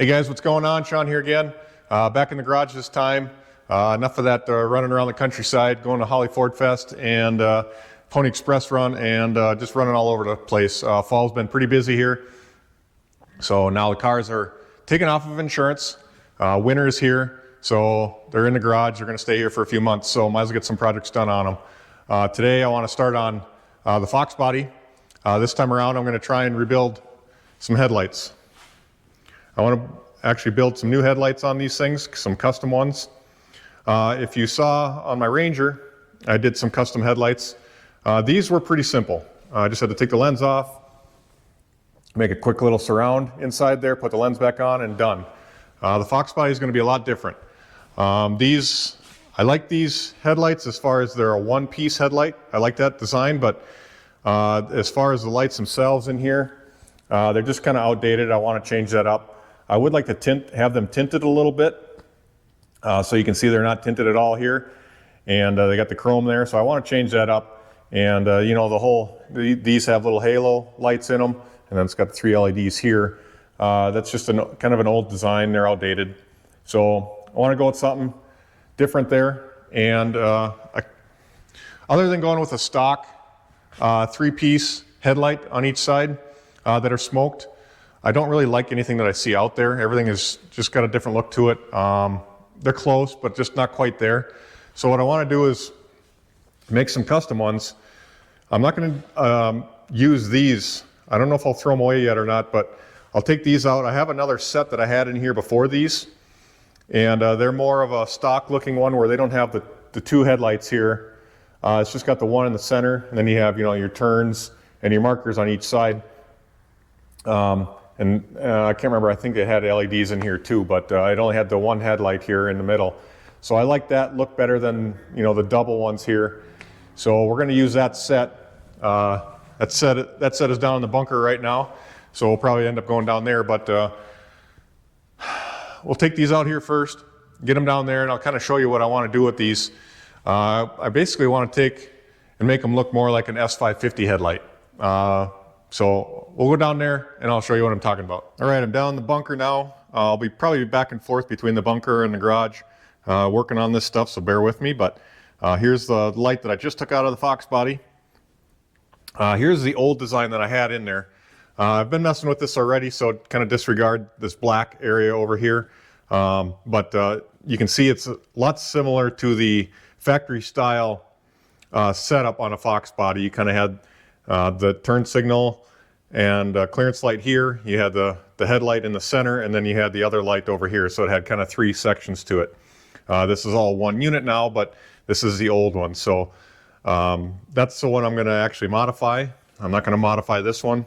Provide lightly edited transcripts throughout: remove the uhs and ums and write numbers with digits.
Hey guys, what's going on? Sean here again. Back in the garage this time. Enough of that running around the countryside, going to Holly Ford Fest and Pony Express run and just running all over the place. Fall's been pretty busy here. So now the cars are taken off of insurance. Winter is here, so they're in the garage. They're going to stay here for a few months, so might as well get some projects done on them. Today I want to start on the Foxbody. This time around I'm going to try and rebuild some headlights. I want to actually build some new headlights on these things, some custom ones. If you saw on my Ranger, I did some custom headlights. These were pretty simple. I just had to take the lens off, make a quick little surround inside there, put the lens back on, and done. The Foxbody is going to be a lot different. I like these headlights as far as they're a one-piece headlight. I like that design, but as far as the lights themselves in here, they're just kind of outdated. I want to change that up. I would like to have them tinted a little bit, so you can see they're not tinted at all here, and they got the chrome there, so I want to change that up. And you know, these have little halo lights in them, and then it's got the 3 LEDs here. That's just kind of an old design. They're outdated, so I want to go with something different there. And other than going with a stock 3-piece headlight on each side that are smoked, I don't really like anything that I see out there. Everything has just got a different look to it. They're close, but just not quite there. So what I want to do is make some custom ones. I'm not going to use these. I don't know if I'll throw them away yet or not, but I'll take these out. I have another set that I had in here before these, and they're more of a stock looking one where they don't have the 2 headlights here. It's just got the one in the center, and then you have, you know, your turns and your markers on each side. I can't remember, I think it had LEDs in here too, but it only had the one headlight here in the middle. So I like that look better than, you know, the double ones here. So we're going to use that set. That set is down in the bunker right now, so we'll probably end up going down there, but we'll take these out here first, get them down there, and I'll kind of show you what I want to do with these. I basically want to take and make them look more like an S550 headlight. So we'll go down there and I'll show you what I'm talking about. All right, I'm down in the bunker now. I'll probably be back and forth between the bunker and the garage working on this stuff, so bear with me. But here's the light that I just took out of the Foxbody. Here's the old design that I had in there. I've been messing with this already, so kind of disregard this black area over here. But you can see it's a lot similar to the factory style setup on a Foxbody. You kind of had the turn signal and clearance light here. You had the headlight in the center, and then you had the other light over here. So it had kind of 3 sections to it. This is all one unit now, but this is the old one. So that's the one I'm going to actually modify. I'm not going to modify this one.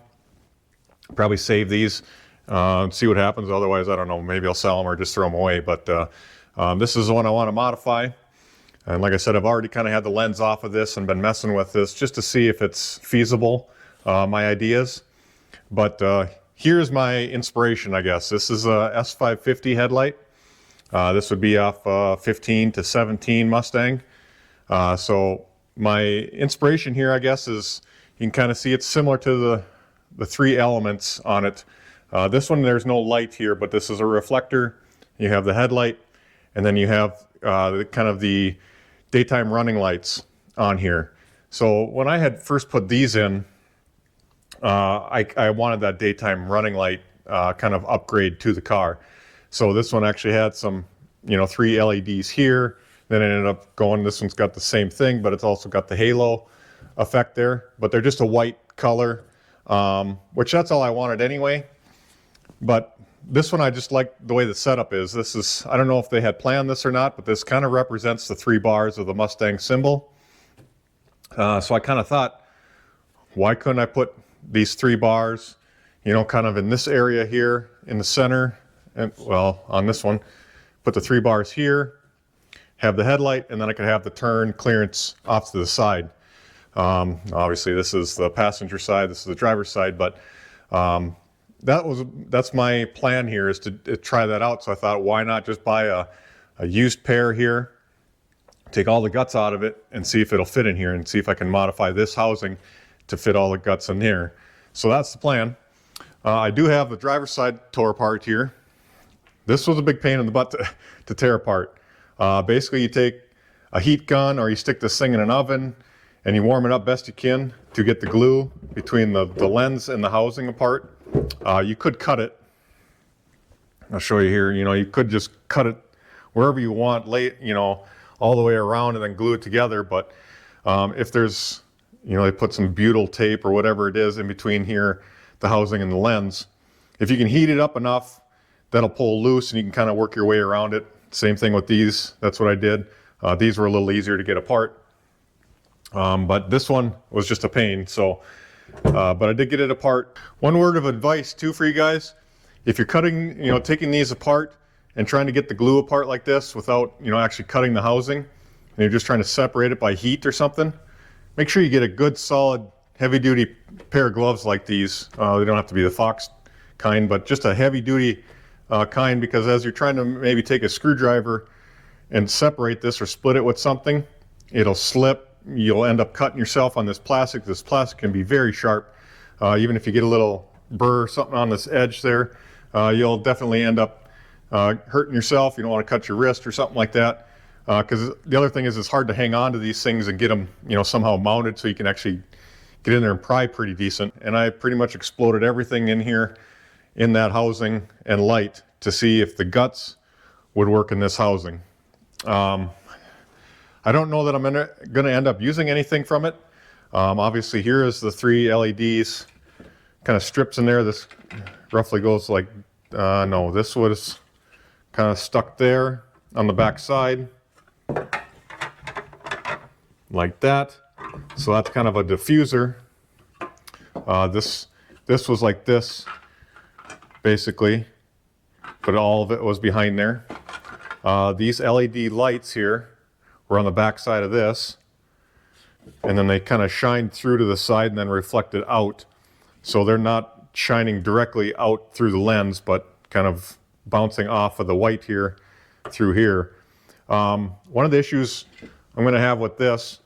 Probably save these and see what happens. Otherwise, I don't know, maybe I'll sell them or just throw them away. But this is the one I want to modify. And like I said, I've already kind of had the lens off of this and been messing with this just to see if it's feasible, my ideas. But here's my inspiration, I guess. This is a S550 headlight. This would be off 15 to 17 Mustang. So my inspiration here, I guess, is you can kind of see it's similar to the 3 elements on it. This one, there's no light here, but this is a reflector. You have the headlight, and then you have kind of the daytime running lights on here. So when I had first put these in, I wanted that daytime running light kind of upgrade to the car. So this one actually had some, you know, 3 LEDs here. Then it ended up going, this one's got the same thing, but it's also got the halo effect there. But they're just a white color, which that's all I wanted anyway. But this one, I just like the way the setup is. This is, I don't know if they had planned this or not, but this kind of represents the 3 bars of the Mustang symbol. So I kind of thought, why couldn't I put these 3 bars, you know, kind of in this area here in the center, and well, on this one, put the 3 bars here, have the headlight, and then I could have the turn clearance off to the side. Obviously this is the passenger side, this is the driver's side, but that's my plan here, is to try that out. So I thought, why not just buy a used pair here, take all the guts out of it, and see if it'll fit in here, and see if I can modify this housing to fit all the guts in here. So that's the plan. I do have the driver's side tore apart here. This was a big pain in the butt to tear apart. Basically, you take a heat gun or you stick this thing in an oven and you warm it up best you can to get the glue between the lens and the housing apart. You could cut it. I'll show you here. You could just cut it wherever you want, lay it, all the way around and then glue it together. But if there's, they put some butyl tape or whatever it is in between here, the housing and the lens. If you can heat it up enough, that'll pull loose and you can kind of work your way around it. Same thing with these. That's what I did. These were a little easier to get apart. But this one was just a pain. So, but I did get it apart. One word of advice too for you guys. If you're cutting, taking these apart and trying to get the glue apart like this without, actually cutting the housing, and you're just trying to separate it by heat or something, make sure you get a good solid heavy duty pair of gloves like these. They don't have to be the Fox kind, but just a heavy duty kind, because as you're trying to maybe take a screwdriver and separate this or split it with something, it'll slip. You'll end up cutting yourself on this plastic. This plastic can be very sharp. Even if you get a little burr or something on this edge there, you'll definitely end up hurting yourself. You don't want to cut your wrist or something like that. Because the other thing is it's hard to hang on to these things and get them, somehow mounted so you can actually get in there and pry pretty decent. And I pretty much exploded everything in here in that housing and light to see if the guts would work in this housing. I don't know that I'm gonna end up using anything from it. Obviously here is the 3 LEDs, kind of strips in there. This roughly goes like, no, this was kind of stuck there on the back side, like that. So that's kind of a diffuser. This was like this, basically, but all of it was behind there. These LED lights here were on the back side of this, and then they kind of shined through to the side and then reflected out. So they're not shining directly out through the lens, but kind of bouncing off of the white here through here. One of the issues I'm going to have with this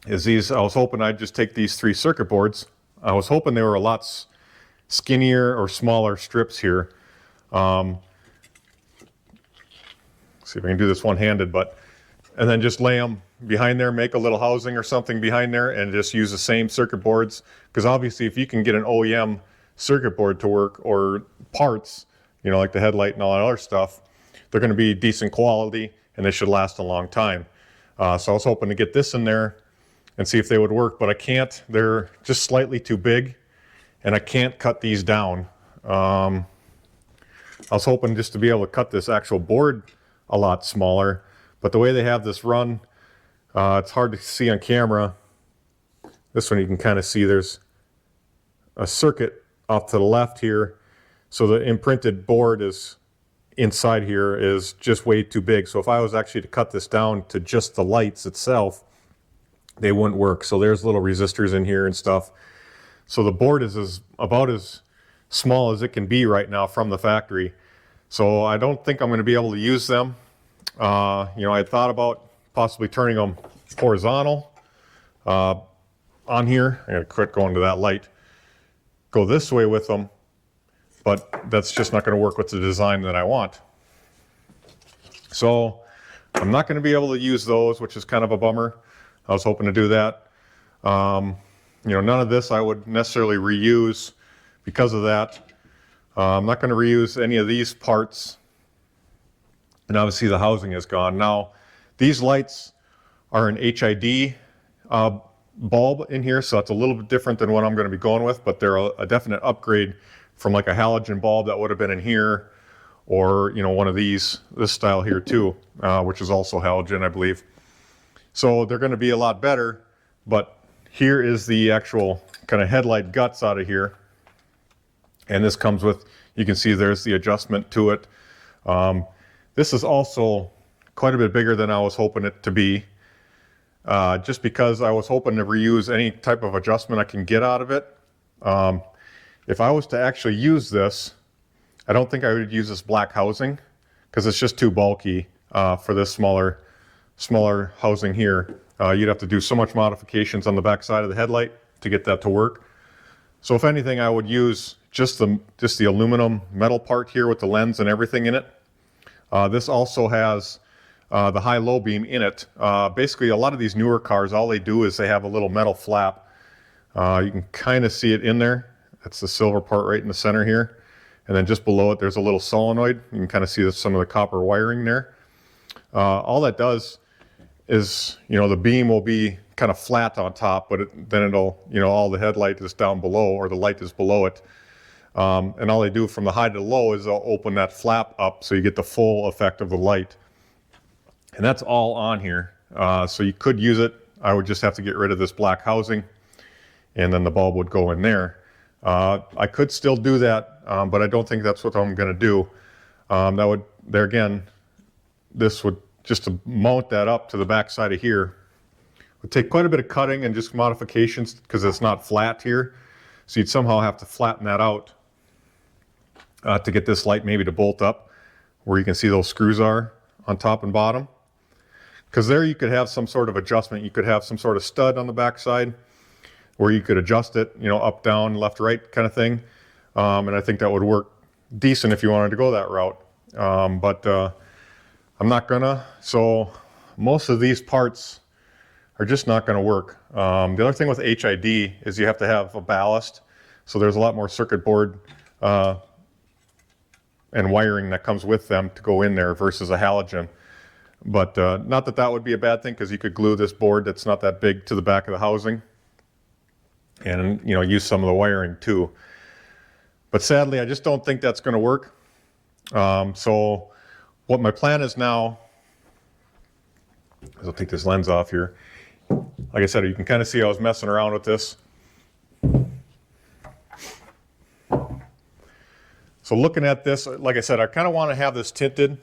is these. I was hoping I'd just take these 3 circuit boards. I was hoping they were a lot skinnier or smaller strips here. See if I can do this one-handed, and then just lay them behind there, make a little housing or something behind there, and just use the same circuit boards. Because obviously if you can get an OEM circuit board to work, or parts, like the headlight and all that other stuff, they're going to be decent quality and they should last a long time. So I was hoping to get this in there and see if they would work, but I can't. They're just slightly too big and I can't cut these down. I was hoping just to be able to cut this actual board a lot smaller, but the way they have this run, it's hard to see on camera. This one you can kind of see there's a circuit off to the left here, so the imprinted board is inside here is just way too big. So if I was actually to cut this down to just the lights itself, they wouldn't work. So there's little resistors in here and stuff. So the board is about as small as it can be right now from the factory. So I don't think I'm going to be able to use them. I had thought about possibly turning them horizontal on here. I gotta quit going to that light. Go this way with them, but that's just not going to work with the design that I want. So I'm not going to be able to use those, which is kind of a bummer. I was hoping to do that. None of this I would necessarily reuse because of that. I'm not going to reuse any of these parts. And obviously the housing is gone. Now, these lights are an HID bulb in here, so it's a little bit different than what I'm going to be going with, but they're a definite upgrade from like a halogen bulb that would have been in here, or one of this style here too, which is also halogen, I believe. So they're going to be a lot better, but here is the actual kind of headlight guts out of here. And this comes with, you can see there's the adjustment to it. This is also quite a bit bigger than I was hoping it to be, just because I was hoping to reuse any type of adjustment I can get out of it. If I was to actually use this, I don't think I would use this black housing because it's just too bulky for this smaller housing here. You'd have to do so much modifications on the back side of the headlight to get that to work. So if anything, I would use just the aluminum metal part here with the lens and everything in it. This also has the high-low beam in it. Basically, a lot of these newer cars, all they do is they have a little metal flap. You can kind of see it in there. That's the silver part right in the center here. And then just below it, there's a little solenoid. You can kind of see some of the copper wiring there. All that does is, the beam will be kind of flat on top, but then it'll, all the headlight is down below, or the light is below it. And all they do from the high to the low is they'll open that flap up so you get the full effect of the light. And that's all on here. So you could use it. I would just have to get rid of this black housing, and then the bulb would go in there. I could still do that, but I don't think that's what I'm going to do. There again, this would, just to mount that up to the back side of here, would take quite a bit of cutting and just modifications because it's not flat here. So you'd somehow have to flatten that out to get this light maybe to bolt up where you can see those screws are on top and bottom. Because there you could have some sort of adjustment. You could have some sort of stud on the back side where you could adjust it, up, down, left, right kind of thing. And I think that would work decent if you wanted to go that route. But I'm not gonna. So most of these parts are just not gonna work. The other thing with HID is you have to have a ballast. So there's a lot more circuit board and wiring that comes with them to go in there versus a halogen. But not that that would be a bad thing, because you could glue this board that's not that big to the back of the housing and use some of the wiring too. But sadly, I just don't think that's going to work. So what my plan is now is I'll take this lens off here. Like I said, you can kind of see I was messing around with this. So looking at this, like I said, I kind of want to have this tinted.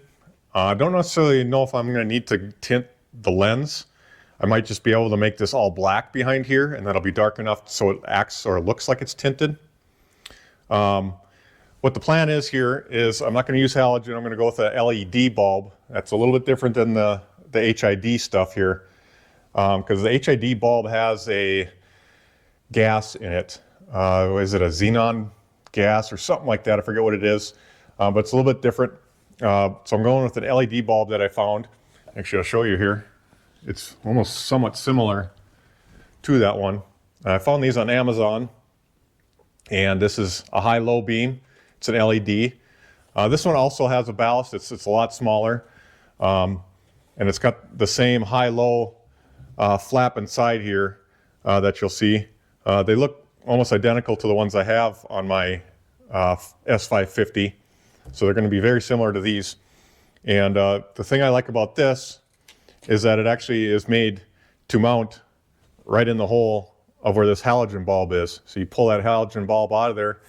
I don't necessarily know if I'm going to need to tint the lens. I might just be able to make this all black behind here, and that'll be dark enough so it acts or looks like it's tinted. What the plan is here is I'm not going to use halogen. I'm going to go with a LED bulb. That's a little bit different than the HID stuff here, because the HID bulb has a gas in it. Is it a xenon gas or something like that? I forget what it is, but it's a little bit different. So I'm going with an LED bulb that I found. Actually, I'll show you here. It's almost somewhat similar to that one. I found these on Amazon, and this is a high-low beam. It's an LED. This one also has a ballast. It's a lot smaller, and it's got the same high-low flap inside here that you'll see. They look almost identical to the ones I have on my S550. So they're going to be very similar to these. And the thing I like about this is that it actually is made to mount right in the hole of where this halogen bulb is. So you pull that halogen bulb out of there,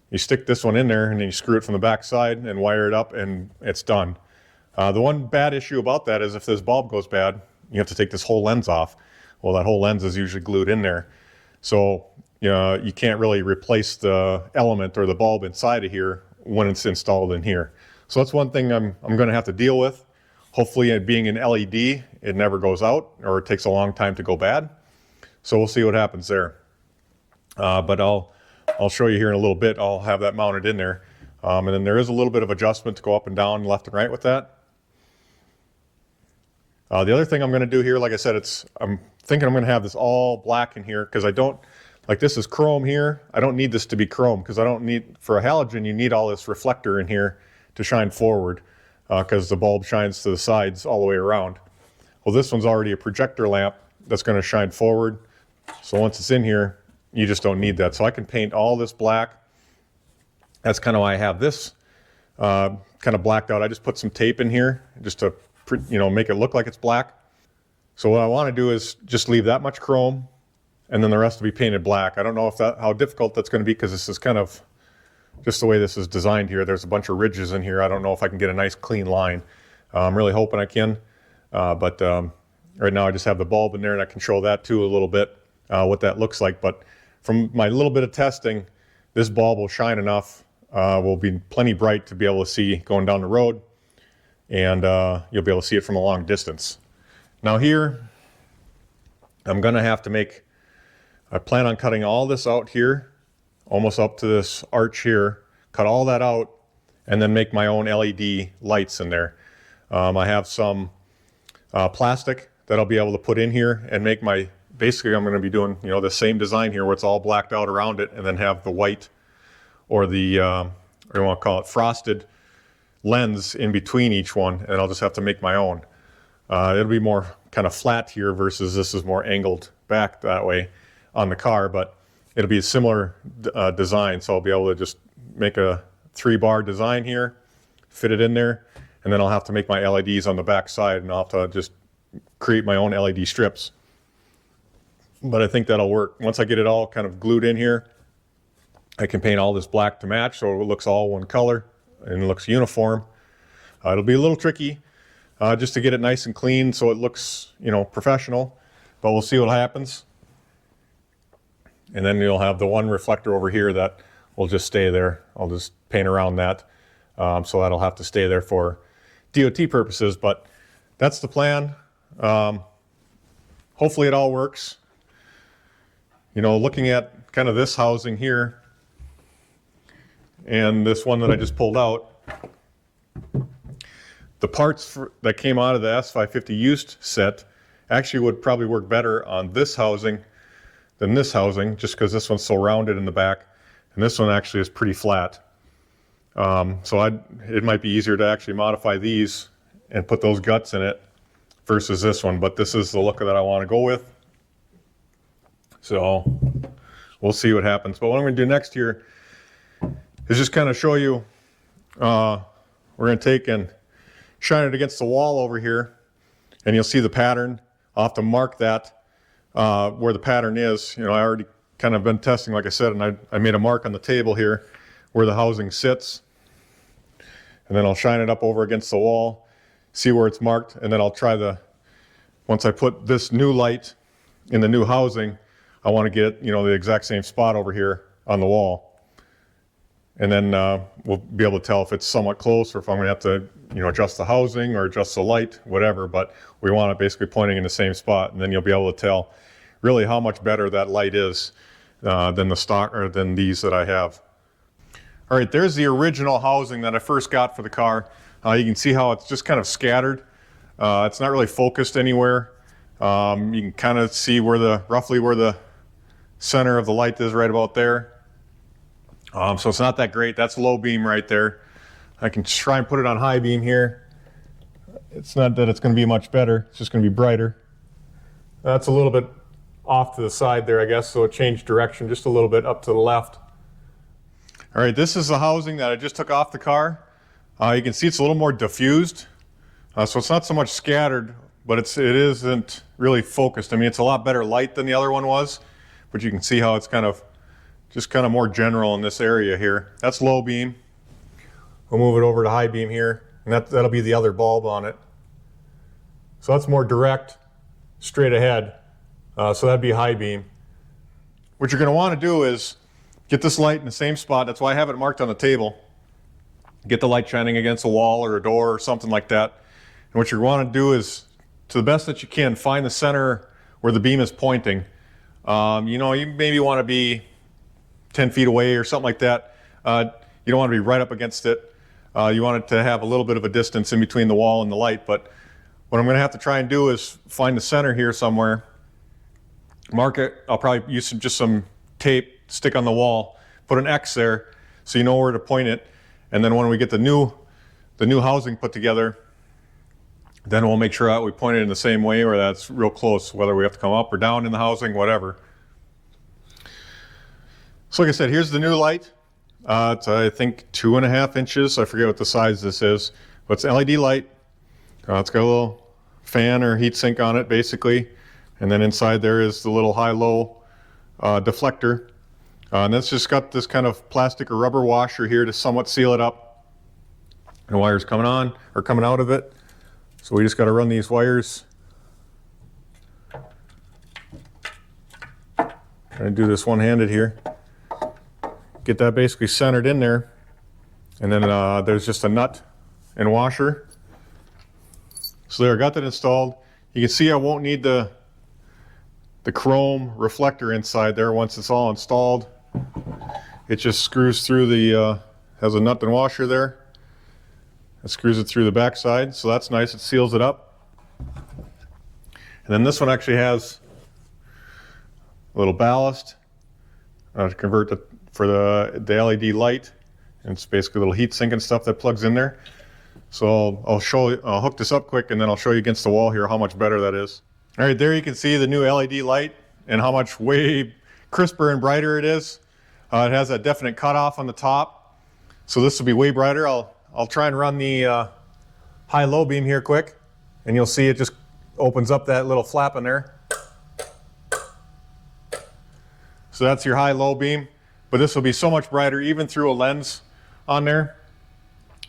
you stick this one in there, and then you screw it from the back side and wire it up, and it's done. The one bad issue about that is if this bulb goes bad, you have to take this whole lens off. Well, that whole lens is usually glued in there. So you can't really replace the element or the bulb inside of here when it's installed in here. So that's one thing I'm going to have to deal with. Hopefully, it being an LED, it never goes out, or it takes a long time to go bad. So we'll see what happens there. But I'll show you here in a little bit. I'll have that mounted in there. And then there is a little bit of adjustment to go up and down, left and right with that. The other thing I'm going to do here, like I said, I'm thinking I'm going to have this all black in here, because I don't, like this is chrome here. I don't need this to be chrome, because I don't need, for a halogen, you need all this reflector in here to shine forward, because the bulb shines to the sides all the way around. Well, this one's already a projector lamp that's going to shine forward. So once it's in here, you just don't need that. So I can paint all this black. That's kind of why I have this kind of blacked out. I just put some tape in here just to make it look like it's black. So what I want to do is just leave that much chrome, and then the rest will be painted black. I don't know how difficult that's going to be, because this is kind of just the way this is designed here. There's a bunch of ridges in here. I don't know if I can get a nice clean line. I'm really hoping I can, but right now I just have the bulb in there, and I can show that too a little bit, what that looks like. But from my little bit of testing, this bulb will shine enough, will be plenty bright to be able to see going down the road, and you'll be able to see it from a long distance. Now here, I'm going to have to I plan on cutting all this out here almost up to this arch here, cut all that out, and then make my own LED lights in there. I have some plastic that I'll be able to put in here and make my, basically I'm going to be doing, you know, the same design here where it's all blacked out around it, and then have the white or the, or you want to call it frosted lens in between each one, and I'll just have to make my own. It'll be more kind of flat here versus this is more angled back that way on the car, but it'll be a similar design, so I'll be able to just make a 3-bar design here, fit it in there, and then I'll have to make my LEDs on the back side, and I'll have to just create my own LED strips. But I think that'll work. Once I get it all kind of glued in here, I can paint all this black to match so it looks all one color and it looks uniform. It'll be a little tricky just to get it nice and clean so it looks, you know, professional, but we'll see what happens. And then you'll have the one reflector over here that will just stay there. I'll just paint around that. So that'll have to stay there for DOT purposes, but that's the plan. Hopefully it all works. You know, looking at kind of this housing here and this one that I just pulled out, the parts that came out of the S550 used set actually would probably work better on this housing than this housing, just because this one's so rounded in the back, and this one actually is pretty flat. So it might be easier to actually modify these and put those guts in it versus this one, but this is the look that I want to go with. So we'll see what happens. But what I'm going to do next here is just kind of show you, we're going to take and shine it against the wall over here, and you'll see the pattern. I'll have to mark that where the pattern is. You know, I already kind of been testing, like I said, and I made a mark on the table here where the housing sits. And then I'll shine it up over against the wall, see where it's marked, and then I'll try once I put this new light in the new housing, I want to get, you know, the exact same spot over here on the wall. And then we'll be able to tell if it's somewhat close or if I'm going to have to, you know, adjust the housing or adjust the light, whatever. But we want it basically pointing in the same spot, and then you'll be able to tell really how much better that light is than the stock or than these that I have. All right, there's the original housing that I first got for the car. You can see how it's just kind of scattered. It's not really focused anywhere. You can kind of see roughly where the center of the light is, right about there. So it's not that great. That's low beam right there. I can try and put it on high beam here. It's not that it's going to be much better. It's just going to be brighter. That's a little bit off to the side there, I guess, so it changed direction just a little bit up to the left. All right, this is the housing that I just took off the car. You can see it's a little more diffused. So it's not so much scattered, but it isn't really focused. I mean, it's a lot better light than the other one was, but you can see how it's just kind of more general in this area here. That's low beam. We'll move it over to high beam here, and that'll be the other bulb on it. So that's more direct, straight ahead. So that'd be high beam. What you're going to want to do is get this light in the same spot. That's why I have it marked on the table. Get the light shining against a wall or a door or something like that. And what you want to do is, to the best that you can, find the center where the beam is pointing. You know, you maybe want to be 10 feet away or something like that. You don't want to be right up against it. You want it to have a little bit of a distance in between the wall and the light. But what I'm going to have to try and do is find the center here somewhere. Mark it. I'll probably use just some tape, stick on the wall, put an X there so you know where to point it. And then when we get the new housing put together, then we'll make sure that we point it in the same way or that's real close, whether we have to come up or down in the housing, whatever. So like I said, here's the new light. It's I think 2.5 inches. I forget what the size this is, but it's LED light. It's got a little fan or heat sink on it basically. And then inside there is the little high-low deflector. And it's just got this kind of plastic or rubber washer here to somewhat seal it up. And the wires coming on or coming out of it. So we just got to run these wires. I'm going to do this one-handed here. Get that basically centered in there. And then there's just a nut and washer. So there, I got that installed. You can see I won't need the chrome reflector inside there once it's all installed. it just screws through the, has a nut and washer there. It screws it through the back side, so that's nice. It seals it up. And then this one actually has a little ballast to convert for the LED light. And it's basically a little heat sink and stuff that plugs in there. So I'll hook this up quick and then I'll show you against the wall here how much better that is. All right, there you can see the new LED light and how much way crisper and brighter it is. It has a definite cutoff on the top. So this will be way brighter. I'll try and run the high-low beam here quick, and you'll see it just opens up that little flap in there. So that's your high-low beam, but this will be so much brighter even through a lens on there.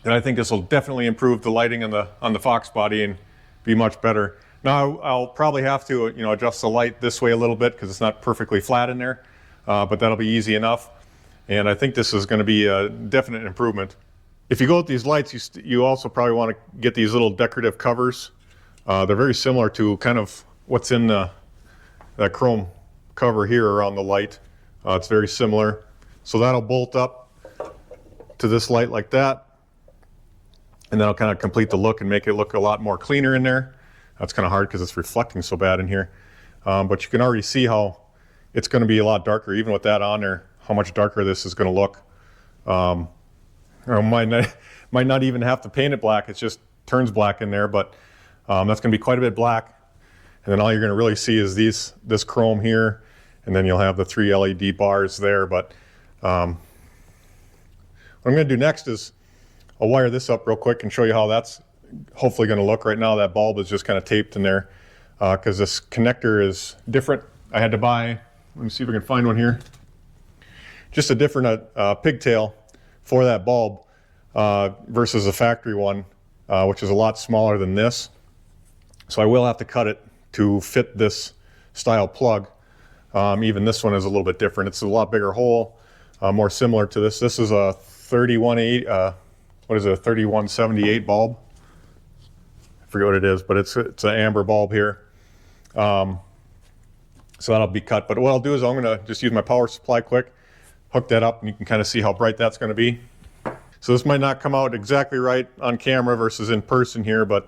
And I think this will definitely improve the lighting on the Foxbody and be much better. Now I'll probably have to adjust the light this way a little bit because it's not perfectly flat in there, but that'll be easy enough. And I think this is going to be a definite improvement. If you go with these lights, you also probably want to get these little decorative covers. They're very similar to kind of what's in that chrome cover here around the light. It's very similar. So that'll bolt up to this light like that. And that'll kind of complete the look and make it look a lot more cleaner in there. That's kind of hard because it's reflecting so bad in here. But you can already see how it's going to be a lot darker, even with that on there, how much darker this is going to look. Or might not even have to paint it black. It just turns black in there, but that's going to be quite a bit black. And then all you're going to really see is this chrome here, and then you'll have the 3 LED bars there. But what I'm going to do next is I'll wire this up real quick and show you how that's hopefully going to look. Right now that bulb is just kind of taped in there because this connector is different. I had to buy, let me see if I can find one here, just a different pigtail for that bulb versus a factory one, which is a lot smaller than this. So I will have to cut it to fit this style plug. Even this one is a little bit different. It's a lot bigger hole, more similar to this. This is a 3178 bulb. I forget what it is, but it's an amber bulb here. So that'll be cut. But what I'll do is I'm going to just use my power supply quick, hook that up, and you can kind of see how bright that's going to be. So this might not come out exactly right on camera versus in person here, but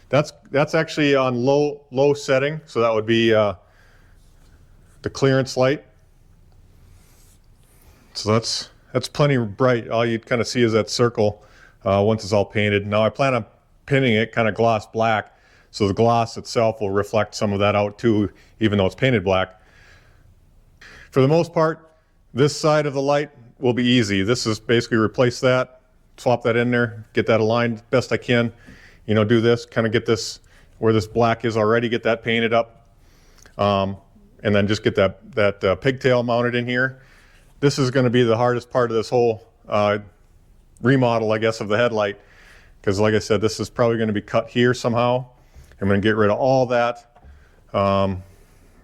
that's actually on low setting. So that would be the clearance light. So that's plenty bright. All you'd kind of see is that circle once it's all painted. Now I plan on pinning it kind of gloss black, so the gloss itself will reflect some of that out too, even though it's painted black. For the most part, this side of the light will be easy. This is basically replace that, swap that in there, get that aligned best I can. Do this, kind of get this where this black is already, get that painted up, and then just get that pigtail mounted in here. This is going to be the hardest part of this whole remodel, I guess, of the headlight, because like I said, this is probably going to be cut here somehow. I'm going to get rid of all that.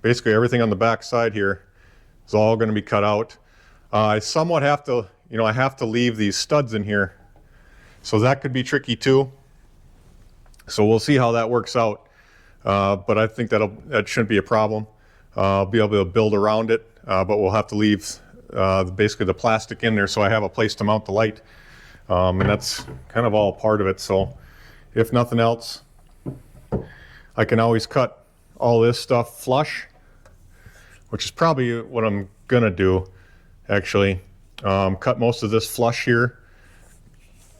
Basically everything on the back side here is all going to be cut out. I somewhat have to, I have to leave these studs in here, so that could be tricky too. So we'll see how that works out, but I think that shouldn't be a problem. I'll be able to build around it, but we'll have to leave basically the plastic in there so I have a place to mount the light, and that's kind of all part of it. So if nothing else, I can always cut all this stuff flush, which is probably what I'm gonna do actually. Cut most of this flush here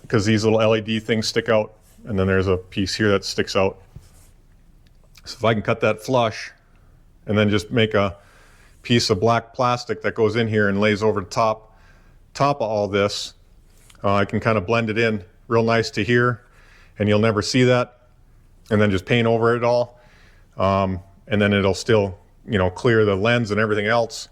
because these little LED things stick out, and then there's a piece here that sticks out. So if I can cut that flush and then just make a piece of black plastic that goes in here and lays over the top of all this, I can kind of blend it in real nice to here, and you'll never see that, and then just paint over it all, and then it'll still clear the lens and everything else,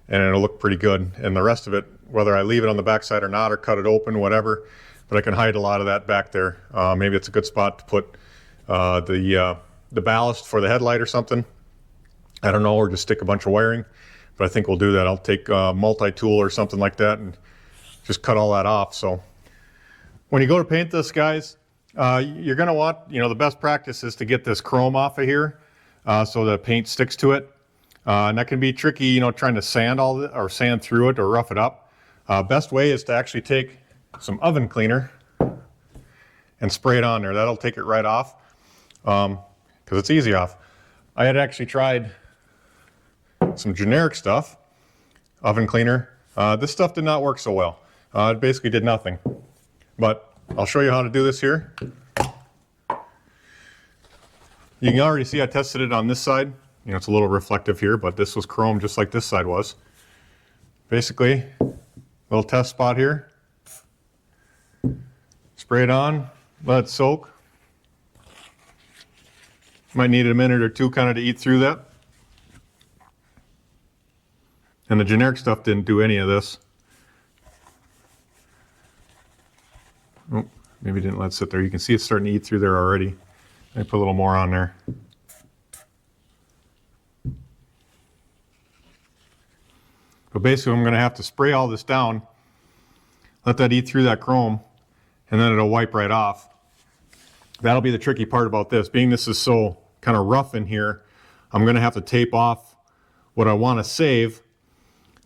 and it'll look pretty good. And the rest of it, whether I leave it on the backside or not, or cut it open, whatever, but I can hide a lot of that back there. Maybe it's a good spot to put the ballast for the headlight or something. I don't know, or just stick a bunch of wiring, but I think we'll do that. I'll take a multi-tool or something like that and just cut all that off. So when you go to paint this, guys, you're going to want, the best practice is to get this chrome off of here so the paint sticks to it. And that can be tricky, trying to sand sand through it or rough it up. Best way is to actually take some oven cleaner and spray it on there. That'll take it right off because it's easy off. I had actually tried some generic stuff, oven cleaner. This stuff did not work so well. It basically did nothing. But I'll show you how to do this here. You can already see I tested it on this side. You know, it's a little reflective here, but this was chrome just like this side was. Basically, little test spot here. Spray it on, let it soak. Might need a minute or two kind of to eat through that. And the generic stuff didn't do any of this. Oh, maybe didn't let it sit there. You can see it's starting to eat through there already. Let me put a little more on there. But basically I'm going to have to spray all this down, let that eat through that chrome, and then it'll wipe right off. That'll be the tricky part about this. Being this is so kind of rough in here, I'm going to have to tape off what I want to save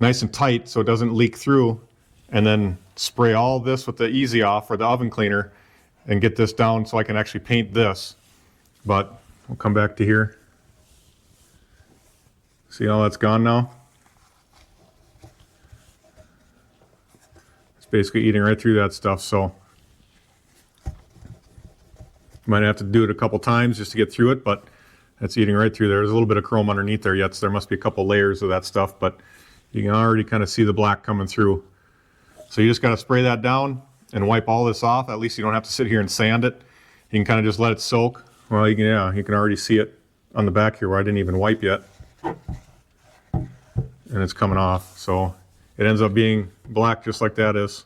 nice and tight so it doesn't leak through, and then spray all this with the Easy Off or the oven cleaner and get this down so I can actually paint this. But we'll come back to here. See how that's gone now? It's basically eating right through that stuff, so might have to do it a couple times just to get through it, but it's eating right through there. There's a little bit of chrome underneath there yet, so there must be a couple layers of that stuff, but you can already kind of see the black coming through. So you just got to spray that down and wipe all this off. At least you don't have to sit here and sand it. You can kind of just let it soak. Well, you can already see it on the back here where I didn't even wipe yet. And it's coming off. So it ends up being black just like that is.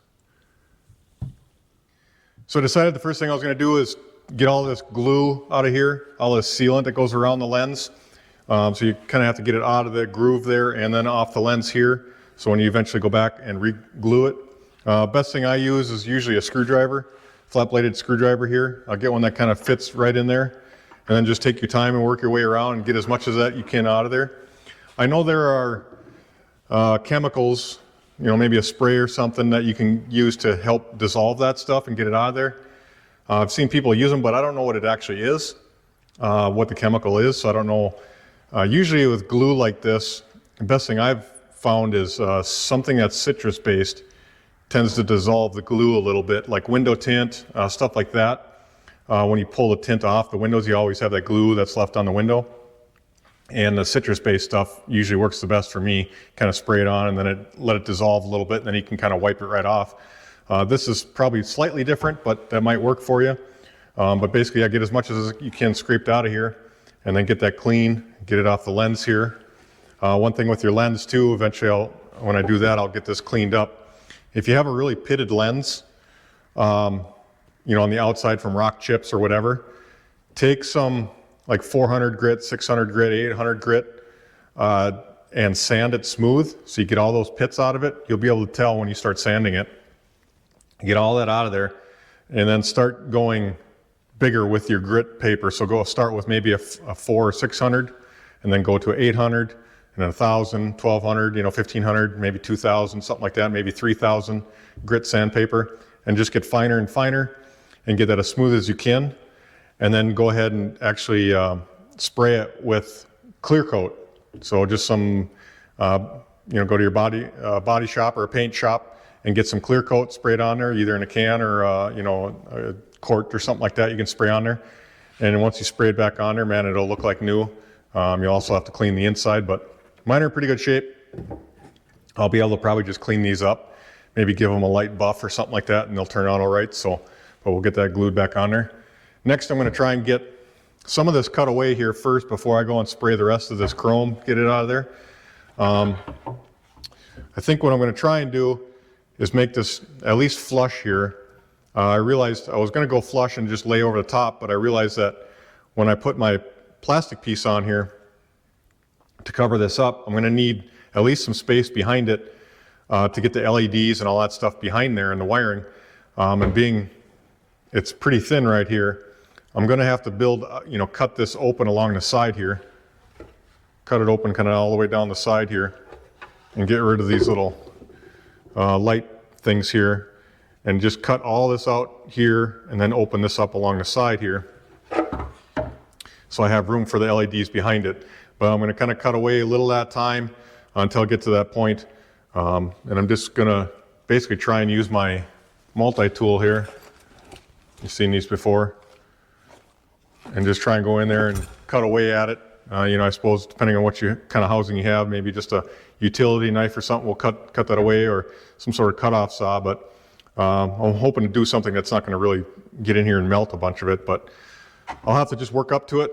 So I decided the first thing I was going to do is get all this glue out of here, all this sealant that goes around the lens. So you kind of have to get it out of the groove there and then off the lens here. So when you eventually go back and re-glue it, best thing I use is usually a screwdriver, flat-bladed screwdriver here. I'll get one that kind of fits right in there, and then just take your time and work your way around and get as much of that you can out of there. I know there are chemicals, you know, maybe a spray or something that you can use to help dissolve that stuff and get it out of there. I've seen people use them, but I don't know what it actually is, what the chemical is, so I don't know. Usually with glue like this, the best thing I've found is something that's citrus-based tends to dissolve the glue a little bit, like window tint, stuff like that. When you pull the tint off the windows, you always have that glue that's left on the window. And the citrus-based stuff usually works the best for me. Kind of spray it on and then let it dissolve a little bit, and then you can kind of wipe it right off. This is probably slightly different, but that might work for you. But basically, I get as much as you can scraped out of here, and then get that clean, get it off the lens here. One thing with your lens too, eventually when I do that, I'll get this cleaned up. If you have a really pitted lens, you know, on the outside from rock chips or whatever, take some like 400 grit, 600 grit, 800 grit, and sand it smooth so you get all those pits out of it. You'll be able to tell when you start sanding it. Get all that out of there, and then start going bigger with your grit paper. So start with maybe a 4 or 600, and then go to 800, and then 1,000, 1,200, you know, 1,500, maybe 2,000, something like that, maybe 3,000 grit sandpaper, and just get finer and finer, and get that as smooth as you can, and then go ahead and actually spray it with clear coat. So just some, you know, go to your body shop or a paint shop and get some clear coat, spray it on there, either in a can or you know, a quart or something like that. You can spray on there, and once you spray it back on there, man, it'll look like new. You'll also have to clean the inside, but mine are in pretty good shape. I'll be able to probably just clean these up, maybe give them a light buff or something like that, and they'll turn out all right. So, but we'll get that glued back on there. Next, I'm going to try and get some of this cut away here first before I go and spray the rest of this chrome, get it out of there. I think what I'm going to try and do is make this at least flush here. I realized I was going to go flush and just lay over the top, but I realized that when I put my plastic piece on here to cover this up, I'm going to need at least some space behind it to get the LEDs and all that stuff behind there and the wiring. And being it's pretty thin right here, I'm going to have to build, you know, cut this open along the side here. Cut it open kind of all the way down the side here and get rid of these little light things here and just cut all this out here and then open this up along the side here. So I have room for the LEDs behind it. But I'm going to kind of cut away a little at a time until I get to that point. And I'm just going to basically try and use my multi-tool here. You've seen these before. And just try and go in there and cut away at it. You know, I suppose depending on what kind of housing you have, maybe just a utility knife or something will cut that away, or some sort of cutoff saw. But I'm hoping to do something that's not going to really get in here and melt a bunch of it. But I'll have to just work up to it.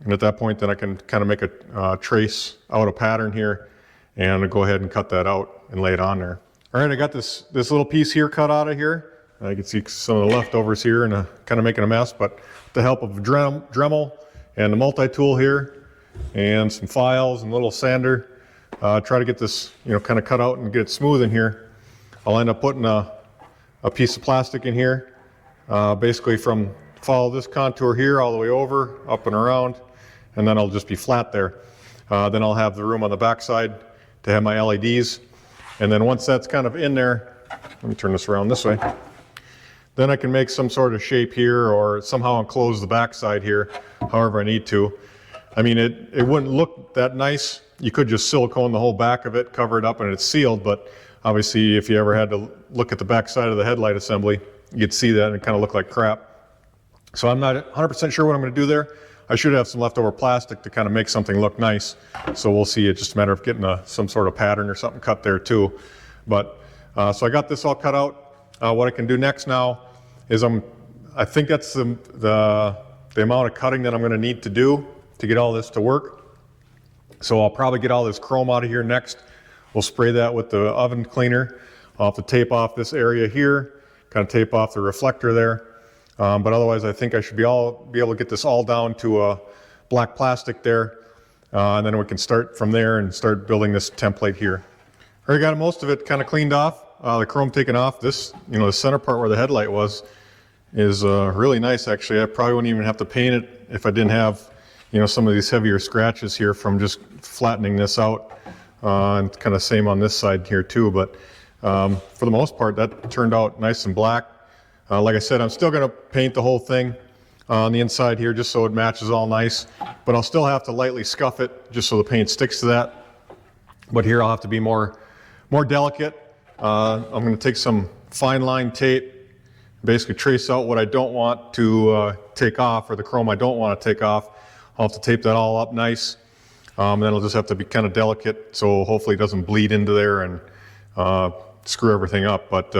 And at that point, then I can kind of make a trace out a pattern here and go ahead and cut that out and lay it on there. All right, I got this little piece here cut out of here. I can see some of the leftovers here and kind of making a mess, but with the help of a Dremel and the multi-tool here and some files and a little sander, try to get this, you know, kind of cut out and get it smooth in here. I'll end up putting a piece of plastic in here, basically follow this contour here all the way over, up and around, and then I'll just be flat there. Then I'll have the room on the back side to have my LEDs. And then once that's kind of in there, let me turn this around this way. Then I can make some sort of shape here or somehow enclose the back side here, however I need to. I mean, it wouldn't look that nice. You could just silicone the whole back of it, cover it up, and it's sealed. But obviously, if you ever had to look at the back side of the headlight assembly, you'd see that and it kind of look like crap. So I'm not 100% sure what I'm going to do there. I should have some leftover plastic to kind of make something look nice. So we'll see. It's just a matter of getting some sort of pattern or something cut there too. But so I got this all cut out. What I can do next now is I think that's the amount of cutting that I'm going to need to do to get all this to work. So I'll probably get all this chrome out of here next. We'll spray that with the oven cleaner. I'll have to tape off this area here, kind of tape off the reflector there. But otherwise, I think I should be able to get this all down to a black plastic there. And then we can start from there and start building this template here. Already got most of it kind of cleaned off. The chrome taken off. This, you know, the center part where the headlight was is really nice actually. I probably wouldn't even have to paint it if I didn't have, you know, some of these heavier scratches here from just flattening this out. And kind of same on this side here too. But for the most part, that turned out nice and black. Like I said, I'm still going to paint the whole thing on the inside here just so it matches all nice. But I'll still have to lightly scuff it just so the paint sticks to that. But here I'll have to be more delicate. I'm going to take some fine line tape, basically trace out what I don't want to take off, or the chrome I don't want to take off. I'll have to tape that all up nice. Then I'll just have to be kind of delicate so hopefully it doesn't bleed into there and screw everything up. But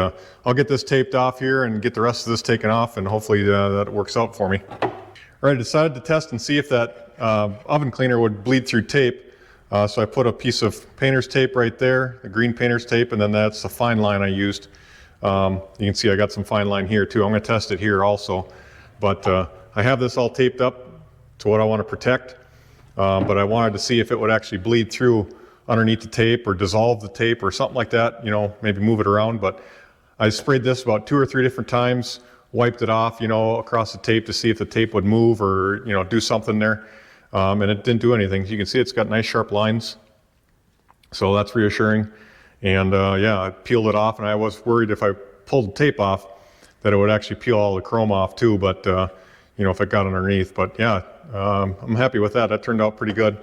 I'll get this taped off here and get the rest of this taken off, and hopefully that works out for me. All right, I decided to test and see if that oven cleaner would bleed through tape. So I put a piece of painter's tape right there, the green painter's tape, and then that's the fine line I used. You can see I got some fine line here too. I'm going to test it here also. But I have this all taped up to what I want to protect. But I wanted to see if it would actually bleed through underneath the tape or dissolve the tape or something like that, you know, maybe move it around. But I sprayed this about 2 or 3 different times, wiped it off, you know, across the tape to see if the tape would move or, you know, do something there. And it didn't do anything. You can see it's got nice sharp lines. So that's reassuring. And yeah, I peeled it off, and I was worried if I pulled the tape off that it would actually peel all the chrome off too, but you know, if it got underneath. But yeah, I'm happy with that. That turned out pretty good.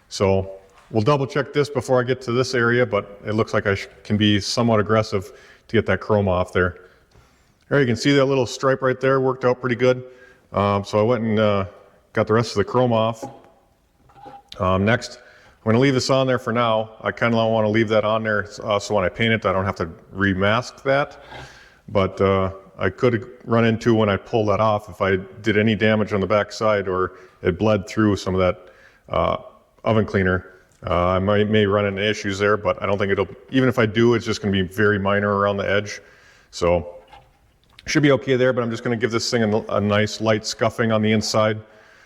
So we'll double check this before I get to this area, but it looks like I can be somewhat aggressive to get that chrome off there. There you can see that little stripe right there worked out pretty good. So I went and got the rest of the chrome off. Next, I'm going to leave this on there for now. I kind of want to leave that on there so when I paint it, I don't have to remask that. But I could run into, when I pull that off, if I did any damage on the back side or it bled through some of that oven cleaner, I may run into issues there, but I don't think it'll, even if I do, it's just going to be very minor around the edge. So should be okay there, but I'm just going to give this thing a nice light scuffing on the inside.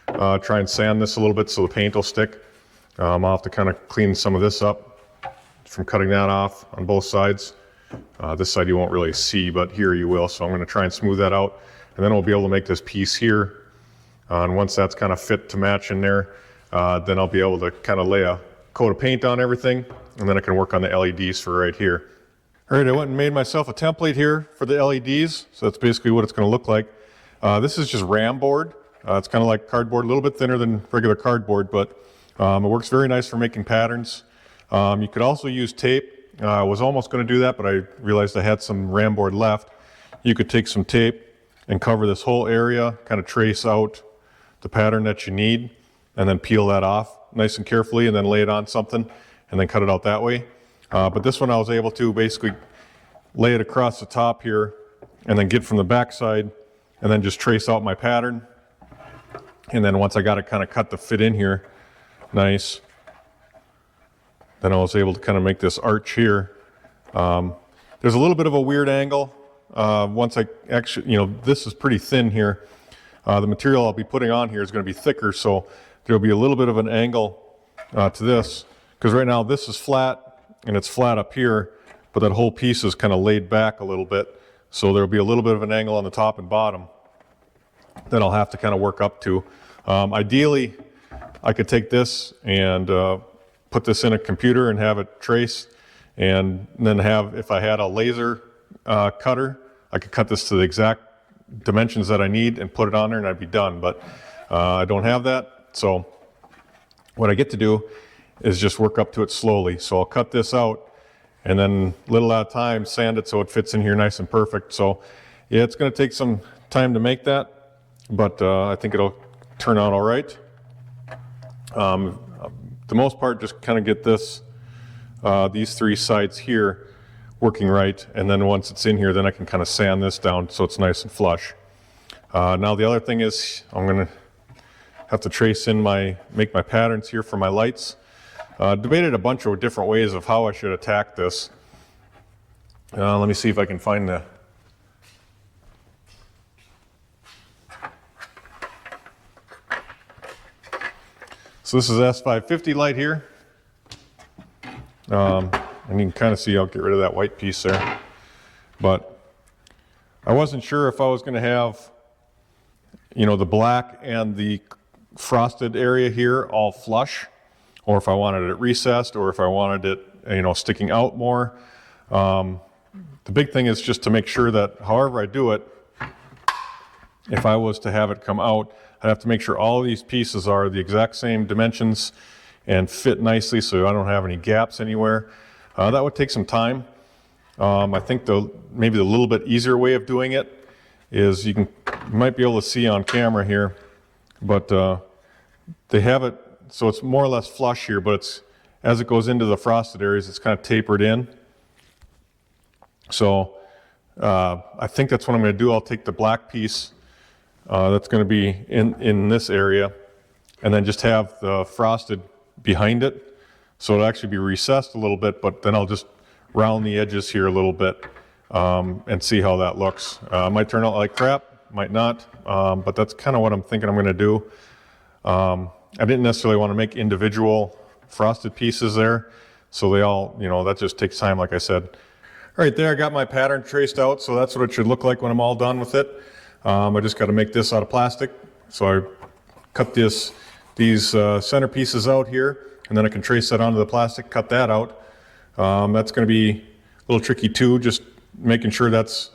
Try and sand this a little bit so the paint will stick. I'll have to kind of clean some of this up from cutting that off on both sides. This side you won't really see, but here you will. So I'm going to try and smooth that out, and then we'll be able to make this piece here. And once that's kind of fit to match in there, then I'll be able to kind of lay a coat of paint on everything, and then I can work on the LEDs for right here. All right, I went and made myself a template here for the LEDs. So that's basically what it's going to look like. This is just RAM board. It's kind of like cardboard, a little bit thinner than regular cardboard, but it works very nice for making patterns. You could also use tape. I was almost going to do that, but I realized I had some RAM board left. You could take some tape and cover this whole area, kind of trace out the pattern that you need, and then peel that off nice and carefully, and then lay it on something, and then cut it out that way. But this one I was able to basically lay it across the top here, and then get from the back side, and then just trace out my pattern. And then once I got it kind of cut to fit in here nice, then I was able to kind of make this arch here. There's a little bit of a weird angle. Once I actually, this is pretty thin here. The material I'll be putting on here is going to be thicker, so there'll be a little bit of an angle to this, because right now this is flat, and it's flat up here, but that whole piece is kind of laid back a little bit, so there'll be a little bit of an angle on the top and bottom that I'll have to kind of work up to. Ideally, I could take this and put this in a computer and have it traced, and then have, if I had a laser cutter, I could cut this to the exact dimensions that I need and put it on there, and I'd be done. But I don't have that, so what I get to do is just work up to it slowly. So I'll cut this out, and then little at a time sand it so it fits in here nice and perfect. So yeah, it's going to take some time to make that, but I think it'll turn out all right. The most part, just kind of get this, these three sides here working right, and then once it's in here, then I can kind of sand this down so it's nice and flush. Now the other thing is I'm going to have to trace in make my patterns here for my lights. Debated a bunch of different ways of how I should attack this. Let me see if I can find the... So this is S550 light here. And you can kind of see, I'll get rid of that white piece there. But I wasn't sure if I was going to have, the black and the frosted area here all flush, or if I wanted it recessed, or if I wanted it, sticking out more. The big thing is just to make sure that however I do it, if I was to have it come out, I'd have to make sure all of these pieces are the exact same dimensions and fit nicely so I don't have any gaps anywhere. That would take some time. I think maybe the little bit easier way of doing it is you might be able to see on camera here, but they have it so it's more or less flush here, but as it goes into the frosted areas, it's kind of tapered in. So I think that's what I'm going to do. I'll take the black piece that's going to be in this area, and then just have the frosted behind it. So it'll actually be recessed a little bit, but then I'll just round the edges here a little bit and see how that looks. Might turn out like crap, might not, but that's kind of what I'm thinking I'm going to do. I didn't necessarily want to make individual frosted pieces there, so they all, that just takes time, like I said. All right, there I got my pattern traced out, so that's what it should look like when I'm all done with it. I just got to make this out of plastic, so I cut these center pieces out here, and then I can trace that onto the plastic, cut that out. That's going to be a little tricky too, just making sure that's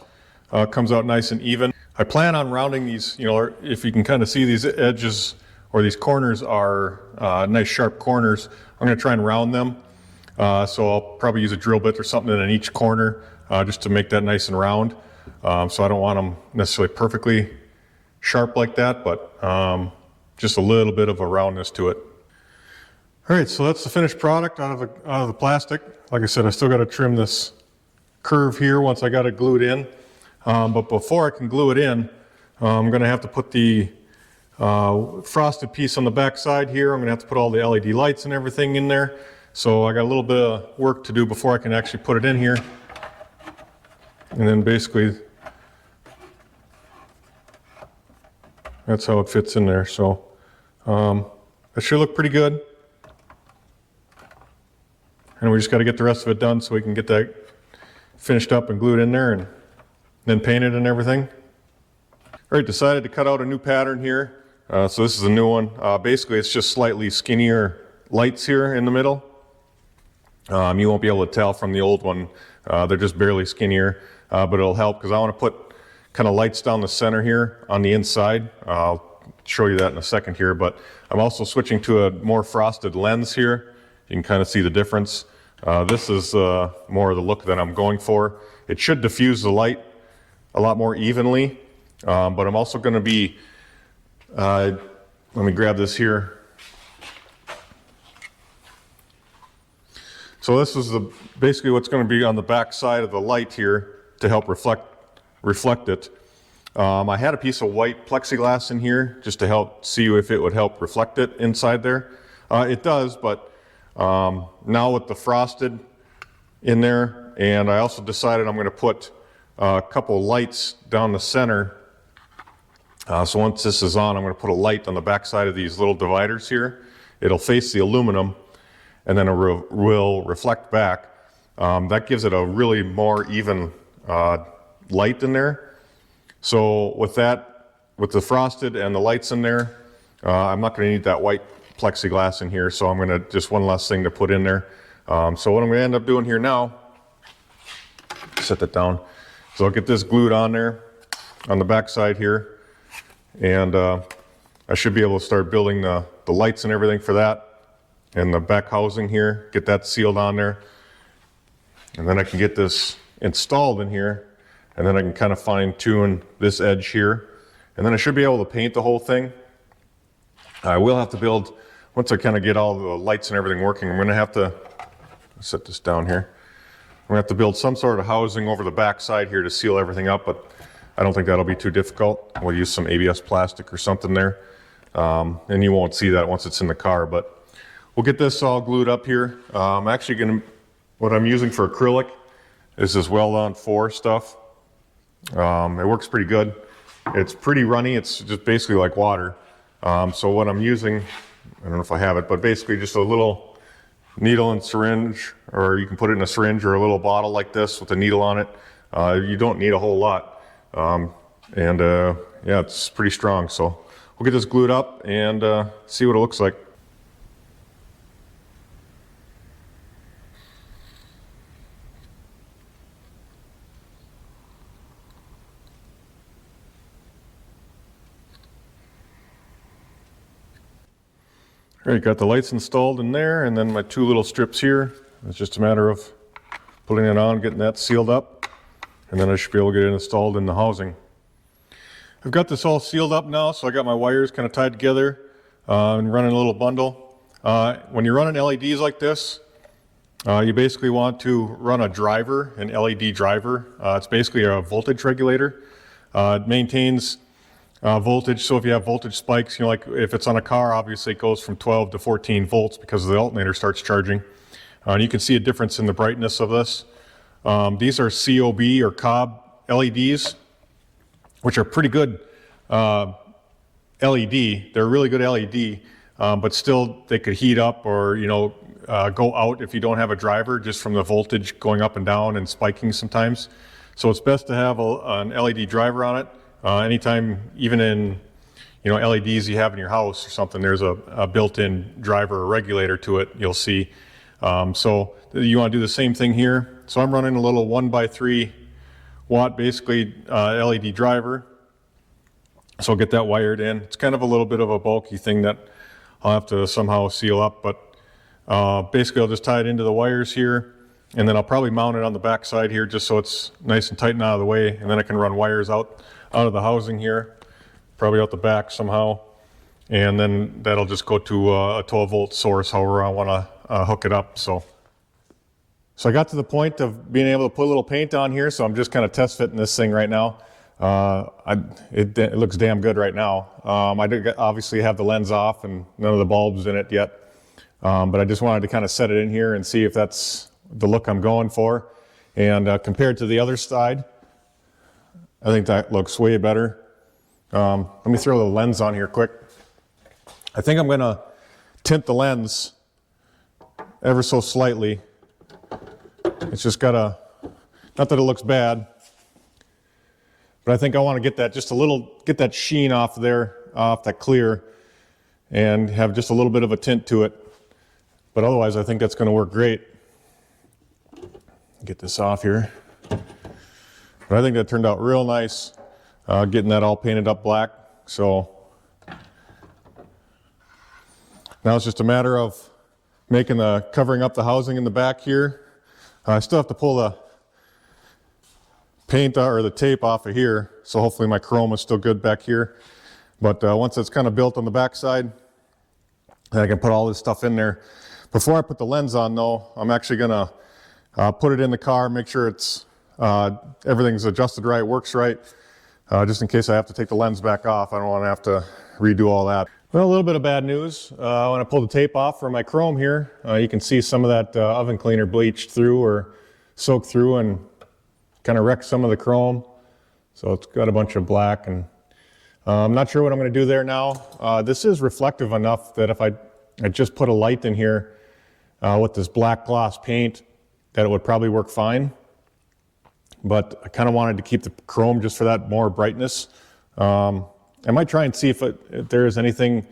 comes out nice and even. I plan on rounding these, if you can kind of see these edges or these corners are nice sharp corners. I'm going to try and round them. So I'll probably use a drill bit or something in each corner just to make that nice and round. So I don't want them necessarily perfectly sharp like that, but just a little bit of a roundness to it. All right, so that's the finished product out of the plastic. Like I said, I still got to trim this curve here once I got it glued in. But before I can glue it in, I'm going to have to put the frosted piece on the back side here. I'm going to have to put all the LED lights and everything in there. So I got a little bit of work to do before I can actually put it in here. And then basically, that's how it fits in there. So that should look pretty good. And we just got to get the rest of it done so we can get that finished up and glued in there and then painted and everything. All right, decided to cut out a new pattern here. So this is a new one. Basically, it's just slightly skinnier lights here in the middle. You won't be able to tell from the old one. They're just barely skinnier, but it'll help because I want to put kind of lights down the center here on the inside. I'll show you that in a second here, but I'm also switching to a more frosted lens here. You can kind of see the difference. This is more of the look that I'm going for. It should diffuse the light a lot more evenly, but I'm also going to be, let me grab this here. So this is basically what's going to be on the back side of the light here to help reflect it. I had a piece of white plexiglass in here just to help see if it would help reflect it inside there. It does, but now with the frosted in there, and I also decided I'm going to put a couple lights down the center. So once this is on, I'm going to put a light on the back side of these little dividers here. It'll face the aluminum, and then it will reflect back. That gives it a really more even light in there. So with that, with the frosted and the lights in there, I'm not going to need that white plexiglass in here, so I'm going to just one last thing to put in there. So what I'm going to end up doing here now, set that down. So I'll get this glued on there on the back side here, and I should be able to start building the lights and everything for that. And the back housing here, get that sealed on there. And then I can get this installed in here, and then I can kind of fine tune this edge here. And then I should be able to paint the whole thing. I will have to build, once I kind of get all the lights and everything working, I'm gonna have to set this down here. I'm gonna have to build some sort of housing over the back side here to seal everything up, but I don't think that'll be too difficult. We'll use some ABS plastic or something there. And you won't see that once it's in the car, but we'll get this all glued up here. I'm actually gonna, what I'm using for acrylic is this Well-Done 4 stuff. It works pretty good. It's pretty runny, it's just basically like water. So what I'm using, I don't know if I have it, but basically just a little needle and syringe, or you can put it in a syringe or a little bottle like this with a needle on it. You don't need a whole lot. Yeah, it's pretty strong. So we'll get this glued up and see what it looks like. All right, got the lights installed in there, and then my two little strips here. It's just a matter of putting it on, getting that sealed up, and then I should be able to get it installed in the housing. I've got this all sealed up now, so I got my wires kind of tied together and running a little bundle. When you're running LEDs like this, you basically want to run a driver, an LED driver. It's basically a voltage regulator. It maintains voltage, so if you have voltage spikes, you know, like if it's on a car, obviously it goes from 12 to 14 volts because the alternator starts charging. And you can see a difference in the brightness of this. These are COB or Cobb LEDs, which are pretty good LED. They're a really good LED, but still they could heat up or, you know, go out if you don't have a driver, just from the voltage going up and down and spiking sometimes. So it's best to have an LED driver on it. Anytime, even in, you know, LEDs you have in your house or something, there's a built-in driver or regulator to it, you'll see. So you want to do the same thing here. So I'm running a little 1x3 watt, basically, LED driver. So I'll get that wired in. It's kind of a little bit of a bulky thing that I'll have to somehow seal up, but basically I'll just tie it into the wires here, and then I'll probably mount it on the back side here just so it's nice and tight and out of the way, and then I can run wires out of the housing here, probably out the back somehow, and then that'll just go to a 12-volt source, however I want to hook it up. So I got to the point of being able to put a little paint on here, so I'm just kind of test fitting this thing right now. It looks damn good right now. I obviously have the lens off and none of the bulbs in it yet, but I just wanted to kind of set it in here and see if that's the look I'm going for. And compared to the other side, I think that looks way better. Let me throw the lens on here quick. I think I'm going to tint the lens ever so slightly. It's just got not that it looks bad, but I think I want to get that just a little, get that sheen off there, off that clear, and have just a little bit of a tint to it. But otherwise, I think that's going to work great. Get this off here. But I think that turned out real nice, getting that all painted up black. So now it's just a matter of covering up the housing in the back here. I still have to pull the paint or the tape off of here, so hopefully my chrome is still good back here. But once it's kind of built on the back side, I can put all this stuff in there. Before I put the lens on though, I'm actually gonna put it in the car, make sure it's everything's adjusted right, works right, just in case I have to take the lens back off. I don't want to have to redo all that. Well, a little bit of bad news. When I pulled the tape off for my chrome here, you can see some of that oven cleaner bleached through or soaked through and kind of wrecked some of the chrome. So it's got a bunch of black, and I'm not sure what I'm going to do there now. This is reflective enough that if I just put a light in here with this black gloss paint, that it would probably work fine. But I kind of wanted to keep the chrome just for that more brightness. I might try and see if there is anything.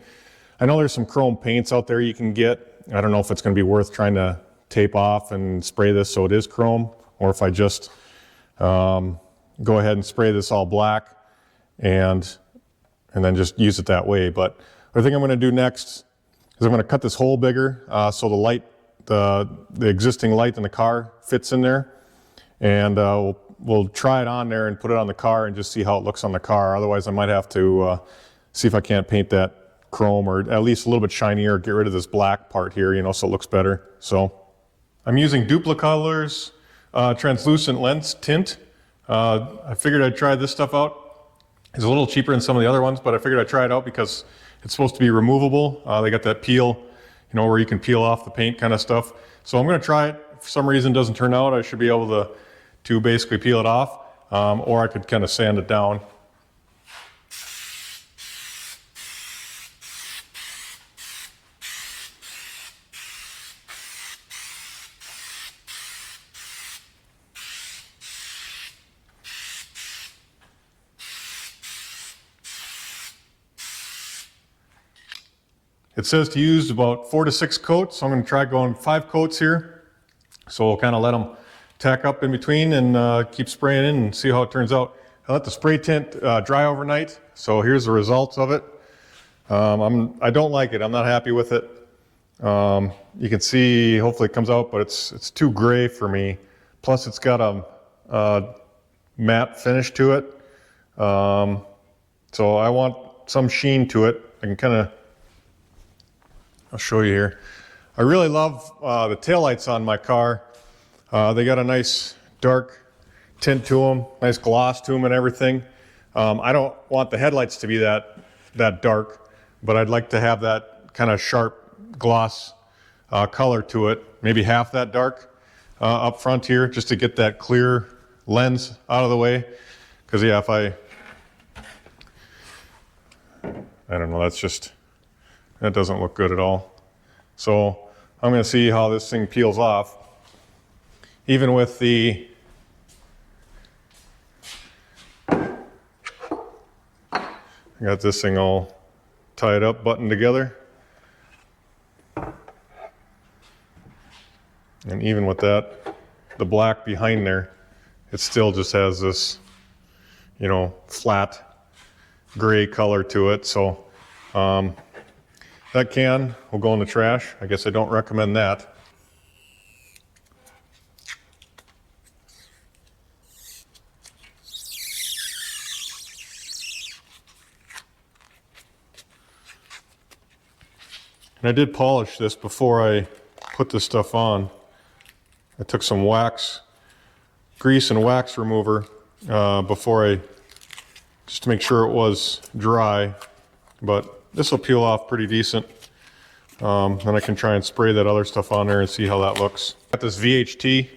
I know there's some chrome paints out there you can get. I don't know if it's going to be worth trying to tape off and spray this so it is chrome, or if I just go ahead and spray this all black and then just use it that way. But I think I'm going to do next is I'm going to cut this hole bigger so the light, the existing light in the car fits in there, and we'll try it on there and put it on the car and just see how it looks on the car. Otherwise, I might have to see if I can't paint that chrome or at least a little bit shinier, get rid of this black part here, you know, so it looks better. So I'm using Duplicolor's translucent lens tint. I figured I'd try this stuff out. It's a little cheaper than some of the other ones, but I figured I'd try it out because it's supposed to be removable. They got that peel, you know, where you can peel off the paint kind of stuff. So I'm going to try it. If for some reason it doesn't turn out, I should be able to basically peel it off, or I could kind of sand it down. It says to use about 4 to 6 coats, so I'm going to try going 5 coats here. So we'll kind of let them tack up in between and keep spraying in and see how it turns out. I let the spray tint dry overnight, so here's the results of it. I don't like it. I'm not happy with it. You can see, hopefully it comes out, but it's too gray for me. Plus it's got a matte finish to it. So I want some sheen to it. I can kind of, I'll show you here. I really love the taillights on my car. They got a nice dark tint to them, nice gloss to them and everything. I don't want the headlights to be that dark, but I'd like to have that kind of sharp gloss color to it, maybe half that dark up front here, just to get that clear lens out of the way. Because yeah, if I don't know, that doesn't look good at all. So I'm going to see how this thing peels off. Even with I got this thing all tied up, buttoned together. And even with that, the black behind there, it still just has this, you know, flat gray color to it. So that can will go in the trash. I guess I don't recommend that. And I did polish this before I put this stuff on. I took some grease and wax remover before just to make sure it was dry. But this will peel off pretty decent. And I can try and spray that other stuff on there and see how that looks. Got this VHT.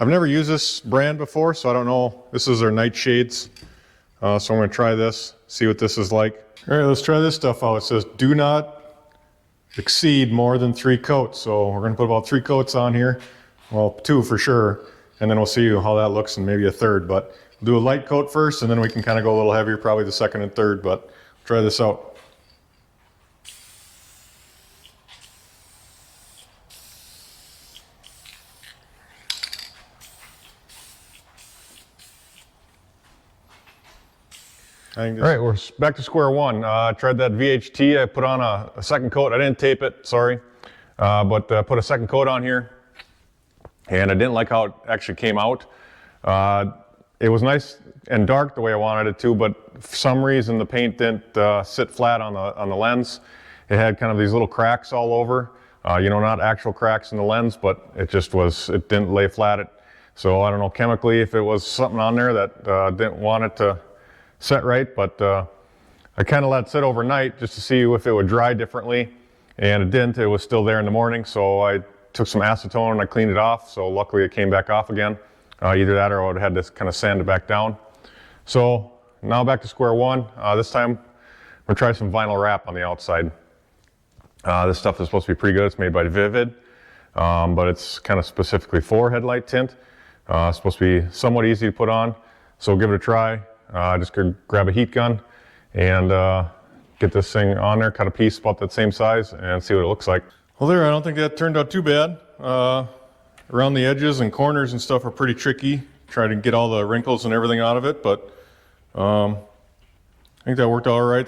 I've never used this brand before, so I don't know. This is their nightshades. So I'm going to try this, see what this is like. All right, let's try this stuff out. It says do not exceed more than 3 coats. So we're going to put about 3 coats on here. Well, 2 for sure. And then we'll see how that looks and maybe a 3rd. But we'll do a light coat first, and then we can kind of go a little heavier, probably the 2nd and 3rd. But try this out. All right, we're back to square one. I tried that VHT. I put on a second coat. I didn't tape it, sorry, but put a second coat on here, and I didn't like how it actually came out. It was nice and dark the way I wanted it to, but for some reason the paint didn't sit flat on the lens. It had kind of these little cracks all over. You know, not actual cracks in the lens, but it didn't lay flat. So I don't know chemically if it was something on there that didn't want it to set right, but I kind of let it sit overnight just to see if it would dry differently, and it didn't. It was still there in the morning, so I took some acetone and I cleaned it off, so luckily it came back off again. Either that or I would have had to kind of sand it back down. So now back to square one. This time we're gonna try some vinyl wrap on the outside. This stuff is supposed to be pretty good. It's made by Vivid, but it's kind of specifically for headlight tint. It's supposed to be somewhat easy to put on, so give it a try. Just grab a heat gun and get this thing on there, cut a piece about that same size and see what it looks like. Well there, I don't think that turned out too bad. Around the edges and corners and stuff are pretty tricky. Try to get all the wrinkles and everything out of it, but I think that worked all right.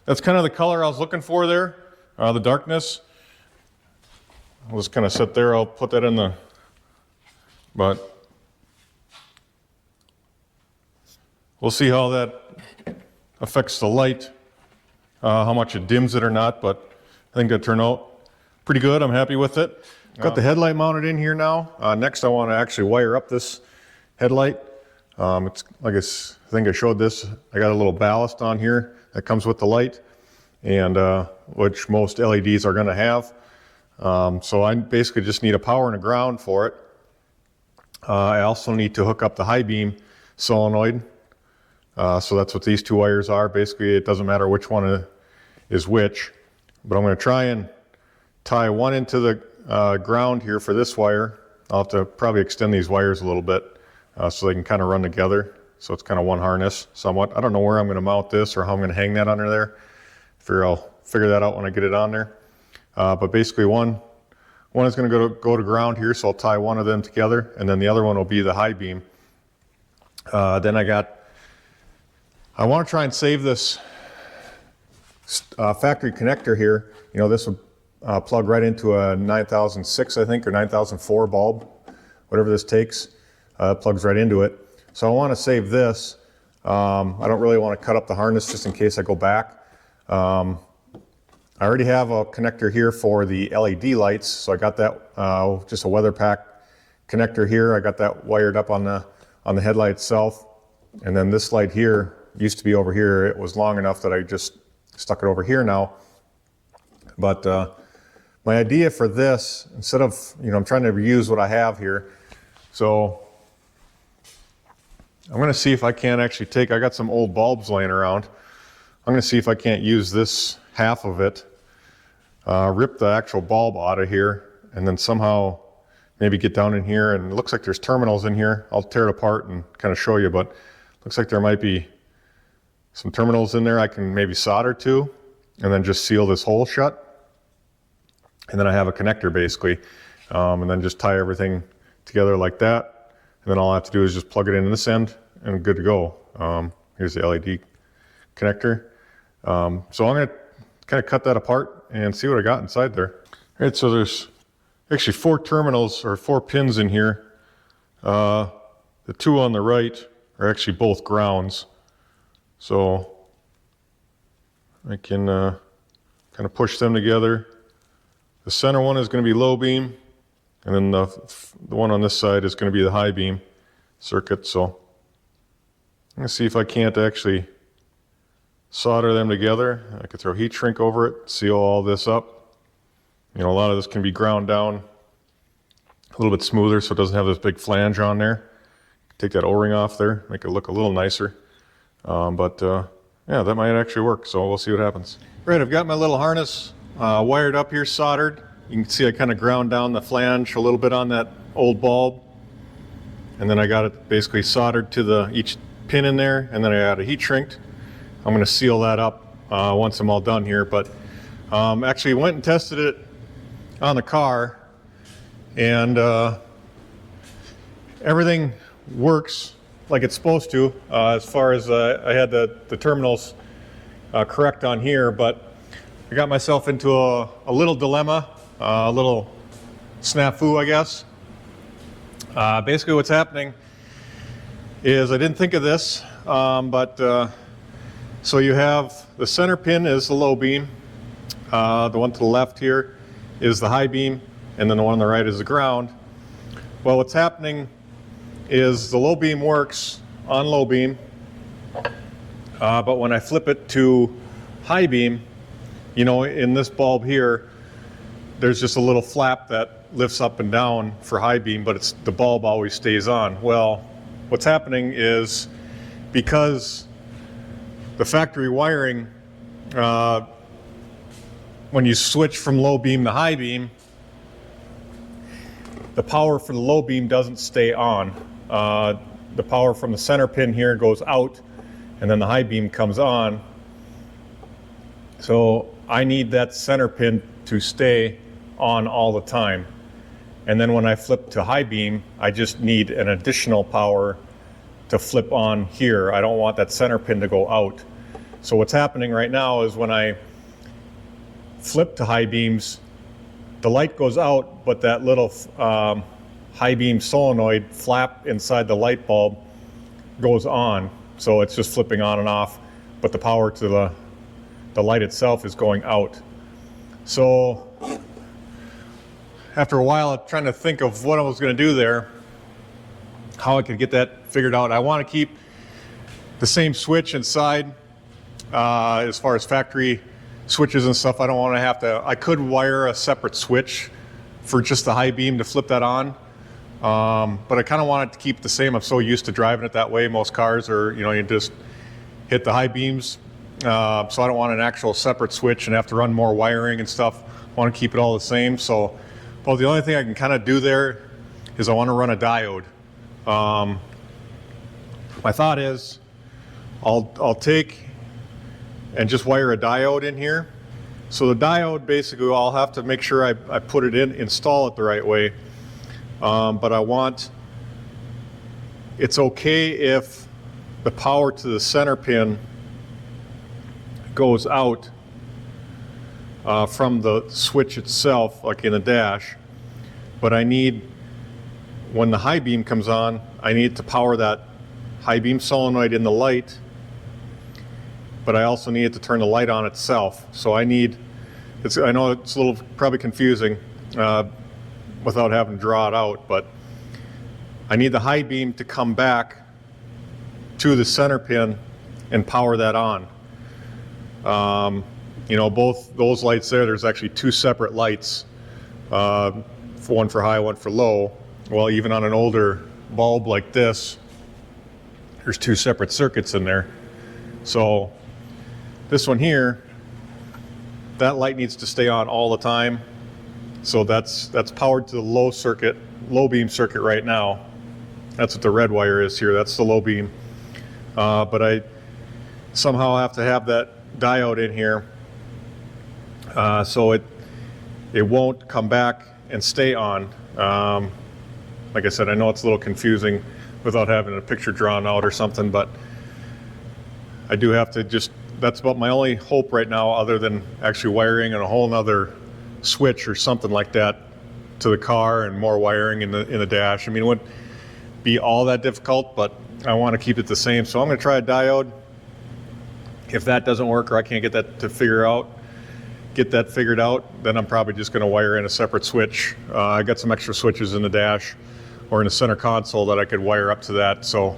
That's kind of the color I was looking for there, the darkness. I'll just kind of sit there, I'll put that in the, but we'll see how that affects the light, how much it dims it or not, but I think that turned out pretty good. I'm happy with it. Got the headlight mounted in here now. Next I want to actually wire up this headlight. It's like I think I showed this. I got a little ballast on here that comes with the light, and which most LEDs are going to have. So I basically just need a power and a ground for it. I also need to hook up the high beam solenoid. So that's what these two wires are. Basically, it doesn't matter which one is which, but I'm going to try and tie one into the ground here for this wire. I'll have to probably extend these wires a little bit so they can kind of run together. So it's kind of one harness somewhat. I don't know where I'm going to mount this or how I'm going to hang that under there. I'll figure that out when I get it on there. But basically one is going to go to ground here, so I'll tie one of them together, and then the other one will be the high beam. Then I want to try and save this factory connector here. You know, this would plug right into a 9006, I think, or 9004 bulb, whatever this takes. Plugs right into it. So I want to save this. I don't really want to cut up the harness just in case I go back. I already have a connector here for the LED lights, so I got that, just a weather pack connector here. I got that wired up on the headlight itself. And then this light here used to be over here. It was long enough that I just stuck it over here now. But my idea for this, instead of, you know, I'm trying to reuse what I have here. So I'm going to see if I can actually I got some old bulbs laying around. I'm going to see if I can't use this half of it, rip the actual bulb out of here, and then somehow maybe get down in here. And it looks like there's terminals in here. I'll tear it apart and kind of show you, but looks like there might be some terminals in there I can maybe solder to, and then just seal this hole shut. And then I have a connector basically, and then just tie everything together like that. And then all I have to do is just plug it in this end and good to go. Here's the LED connector. So I'm going to kind of cut that apart and see what I got inside there. All right, so there's actually 4 terminals or 4 pins in here. The 2 on the right are actually both grounds. So I can kind of push them together. The center one is going to be low beam, and then the one on this side is going to be the high beam circuit. So I'm going to see if I can't actually solder them together. I could throw heat shrink over it, seal all this up. You know, a lot of this can be ground down a little bit smoother so it doesn't have this big flange on there. Take that O-ring off there, make it look a little nicer. Yeah, that might actually work, so we'll see what happens. Right, I've got my little harness wired up here, soldered. You can see I kind of ground down the flange a little bit on that old bulb. And then I got it basically soldered to each pin in there, and then I got it heat shrinked. I'm going to seal that up once I'm all done here, but actually went and tested it on the car, and everything works like it's supposed to, as far as I had the terminals correct on here, but I got myself into a little dilemma, a little snafu, I guess. Basically what's happening is I didn't think of this, so you have the center pin is the low beam, the one to the left here is the high beam, and then the one on the right is the ground. Well, what's happening is the low beam works on low beam, but when I flip it to high beam, you know, in this bulb here, there's just a little flap that lifts up and down for high beam, but the bulb always stays on. Well, what's happening is because the factory wiring, when you switch from low beam to high beam, the power for the low beam doesn't stay on. The power from the center pin here goes out, and then the high beam comes on. So I need that center pin to stay on all the time. And then when I flip to high beam, I just need an additional power to flip on here. I don't want that center pin to go out. So what's happening right now is when I flip to high beams, the light goes out, but that little high beam solenoid flap inside the light bulb goes on. So it's just flipping on and off, but the power to the light itself is going out. So after a while of trying to think of what I was going to do there, how I could get that figured out, I want to keep the same switch inside as far as factory switches and stuff. I don't want to have to, I could wire a separate switch for just the high beam to flip that on, but I kind of want it to keep the same. I'm so used to driving it that way. Most cars are, you know, you just hit the high beams, so I don't want an actual separate switch and have to run more wiring and stuff. I want to keep it all the same. So, well, the only thing I can kind of do there is I want to run a diode. My thought is I'll take and just wire a diode in here. So the diode, basically, I'll have to make sure I put it in, install it the right way. But I want, it's okay if the power to the center pin goes out from the switch itself, like in the dash. But I need, when the high beam comes on, I need to power that high beam solenoid in the light, but I also need it to turn the light on itself. So I need, I know it's a little probably confusing without having to draw it out, but I need the high beam to come back to the center pin and power that on. You know, both those lights there's actually two separate lights, one for high, one for low. Well, even on an older bulb like this, there's two separate circuits in there. So this one here, that light needs to stay on all the time. So that's powered to the low beam circuit right now. That's what the red wire is here. That's the low beam. But I somehow have to have that diode in here so it won't come back and stay on. Like I said, I know it's a little confusing without having a picture drawn out or something, but I do have to just, that's about my only hope right now, other than actually wiring and a whole nother switch or something like that to the car and more wiring in the dash. I mean, it wouldn't be all that difficult, but I want to keep it the same. So I'm going to try a diode. If that doesn't work, or I can't get that to get that figured out, then I'm probably just going to wire in a separate switch. I got some extra switches in the dash or in the center console that I could wire up to that. So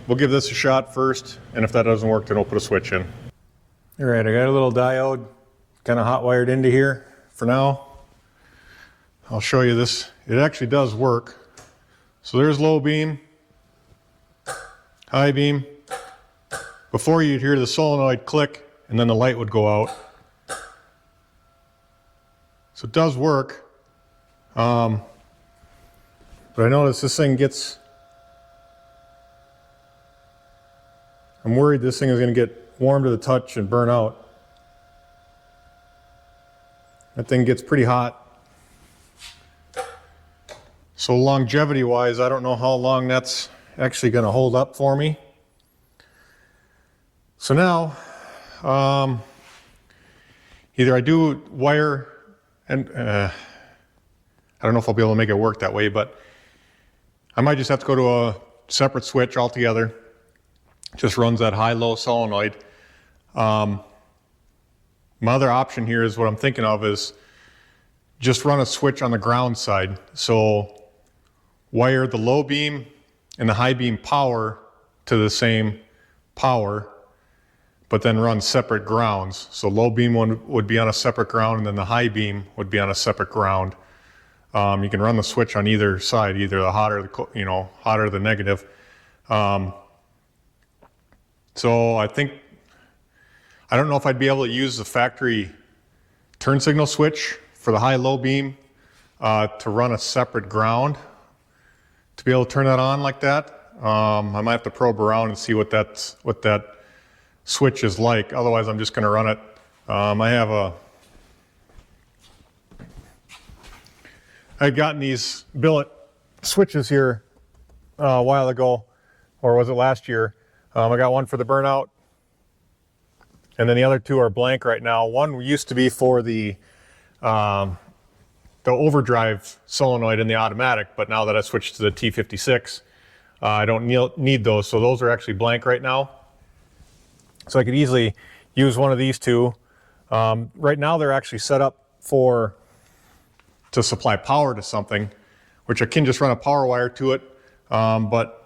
we'll give this a shot first, and if that doesn't work, then we'll put a switch in. All right, I got a little diode kind of hot wired into here for now. I'll show you this. It actually does work. So there's low beam, high beam. Before you'd hear the solenoid click and then the light would go out. So it does work. But I notice this thing gets, I'm worried this thing is going to get warm to the touch and burn out. That thing gets pretty hot. So longevity wise, I don't know how long that's actually going to hold up for me. So now, either I do wire, and I don't know if I'll be able to make it work that way, but I might just have to go to a separate switch altogether. Just runs that high-low solenoid. My other option here is what I'm thinking of is just run a switch on the ground side. So wire the low beam and the high beam power to the same power, but then run separate grounds. So low beam one would be on a separate ground, and then the high beam would be on a separate ground. You can run the switch on either side, either the hot or the hot or the negative. So I don't know if I'd be able to use the factory turn signal switch for the high-low beam to run a separate ground to be able to turn that on like that. I might have to probe around and see what that switch is like. Otherwise, I'm just going to run it. I had gotten these billet switches here a while ago, or was it last year? I got one for the burnout, and then the other two are blank right now. One used to be for the overdrive solenoid in the automatic, but now that I switched to the T56, I don't need those, so those are actually blank right now. So I could easily use one of these two. Right now they're actually set up to supply power to something, which I can just run a power wire to it, but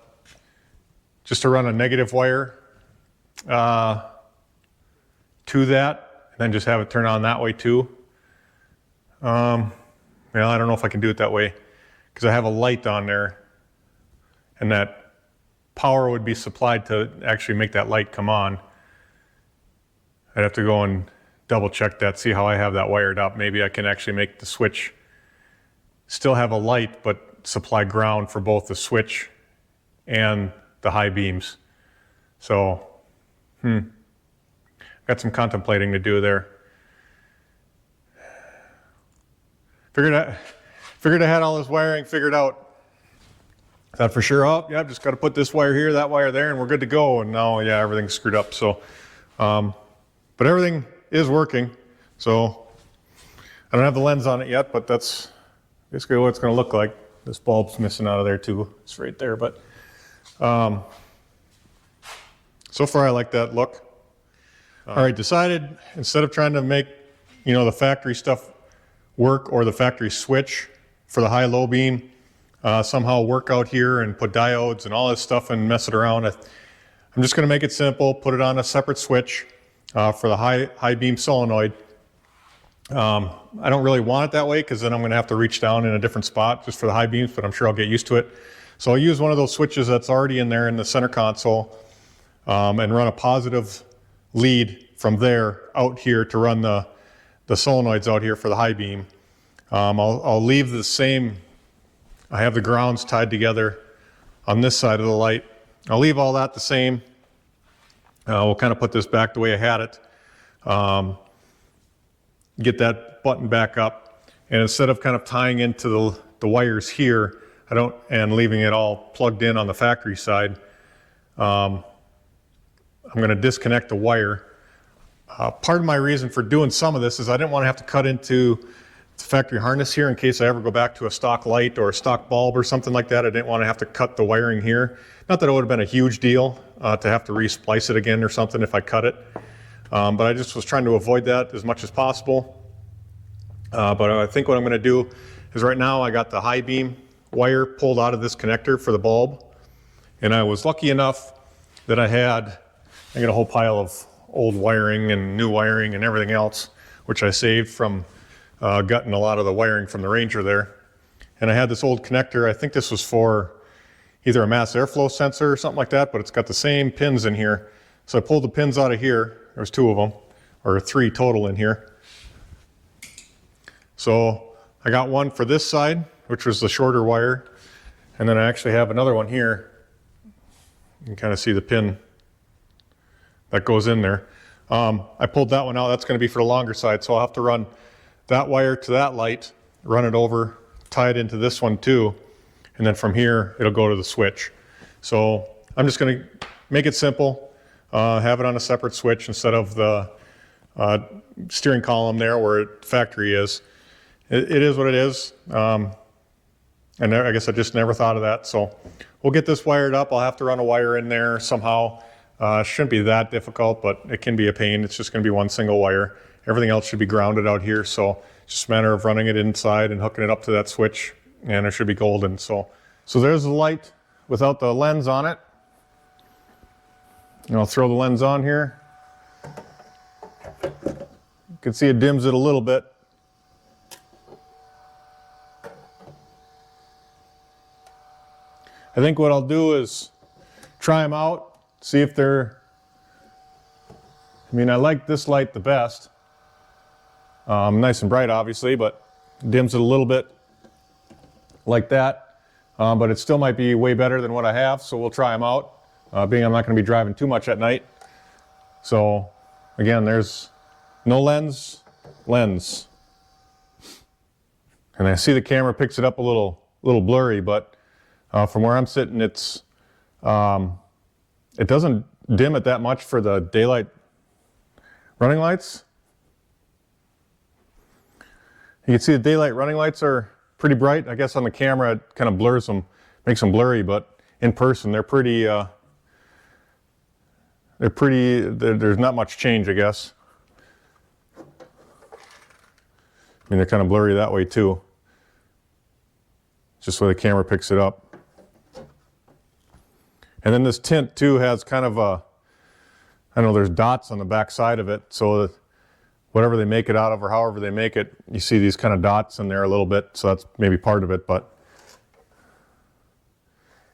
just to run a negative wire to that, and then just have it turn on that way too. Well, I don't know if I can do it that way because I have a light on there, and that power would be supplied to actually make that light come on. I'd have to go and double check that, see how I have that wired up. Maybe I can actually make the switch still have a light, but supply ground for both the switch and the high beams. So, got some contemplating to do there. Figured I had all this wiring figured out. Thought for sure, oh, yeah, just got to put this wire here, that wire there, and we're good to go. And now, yeah, everything's screwed up. So, but everything is working. So, I don't have the lens on it yet, but that's basically what it's going to look like. This bulb's missing out of there too. It's right there, but so far I like that look. All right, decided instead of trying to make, the factory stuff work or the factory switch for the high-low beam, somehow work out here and put diodes and all this stuff and mess it around. I'm just going to make it simple, put it on a separate switch for the high beam solenoid. I don't really want it that way because then I'm going to have to reach down in a different spot just for the high beams, but I'm sure I'll get used to it. So I'll use one of those switches that's already in there in the center console and run a positive lead from there out here to run the solenoids out here for the high beam. I'll leave the same, I have the grounds tied together on this side of the light. I'll leave all that the same. We'll kind of put this back the way I had it. Get that button back up, and instead of kind of tying into the wires here, and leaving it all plugged in on the factory side, I'm going to disconnect the wire. Part of my reason for doing some of this is I didn't want to have to cut into the factory harness here in case I ever go back to a stock light or a stock bulb or something like that. I didn't want to have to cut the wiring here. Not that it would have been a huge deal to have to re-splice it again or something if I cut it. But I just was trying to avoid that as much as possible. But I think what I'm going to do is right now I got the high beam wire pulled out of this connector for the bulb. And I was lucky enough that I got a whole pile of old wiring and new wiring and everything else, which I saved from gutting a lot of the wiring from the Ranger there. And I had this old connector. I think this was for either a mass airflow sensor or something like that, but it's got the same pins in here. So I pulled the pins out of here. There's two of them, or three total in here. So I got one for this side, which was the shorter wire, and then I actually have another one here. You can kind of see the pin that goes in there. I pulled that one out. That's going to be for the longer side, so I'll have to run that wire to that light, run it over, tie it into this one too, and then from here it'll go to the switch. So I'm just going to make it simple, have it on a separate switch instead of the steering column there where the factory is. It is what it is. And I guess I just never thought of that. So we'll get this wired up. I'll have to run a wire in there somehow. Shouldn't be that difficult, but it can be a pain. It's just going to be one single wire. Everything else should be grounded out here. So it's just a matter of running it inside and hooking it up to that switch, and it should be golden. So there's the light without the lens on it. And I'll throw the lens on here. You can see it dims it a little bit. I think what I'll do is try them out. See if they're, I mean, I like this light the best. Nice and bright, obviously, but dims it a little bit like that. But it still might be way better than what I have, so we'll try them out, being I'm not going to be driving too much at night. So, again, there's no lens, lens. And I see the camera picks it up a little blurry, but from where I'm sitting, it's... it doesn't dim it that much for the daylight running lights. You can see the daylight running lights are pretty bright. I guess on the camera it kind of blurs them, makes them blurry, but in person they're pretty, there's not much change, I guess. I mean, they're kind of blurry that way too. Just the way the camera picks it up. And then this tint too has kind of a, I don't know, there's dots on the back side of it, so that whatever they make it out of or however they make it, you see these kind of dots in there a little bit, so that's maybe part of it, but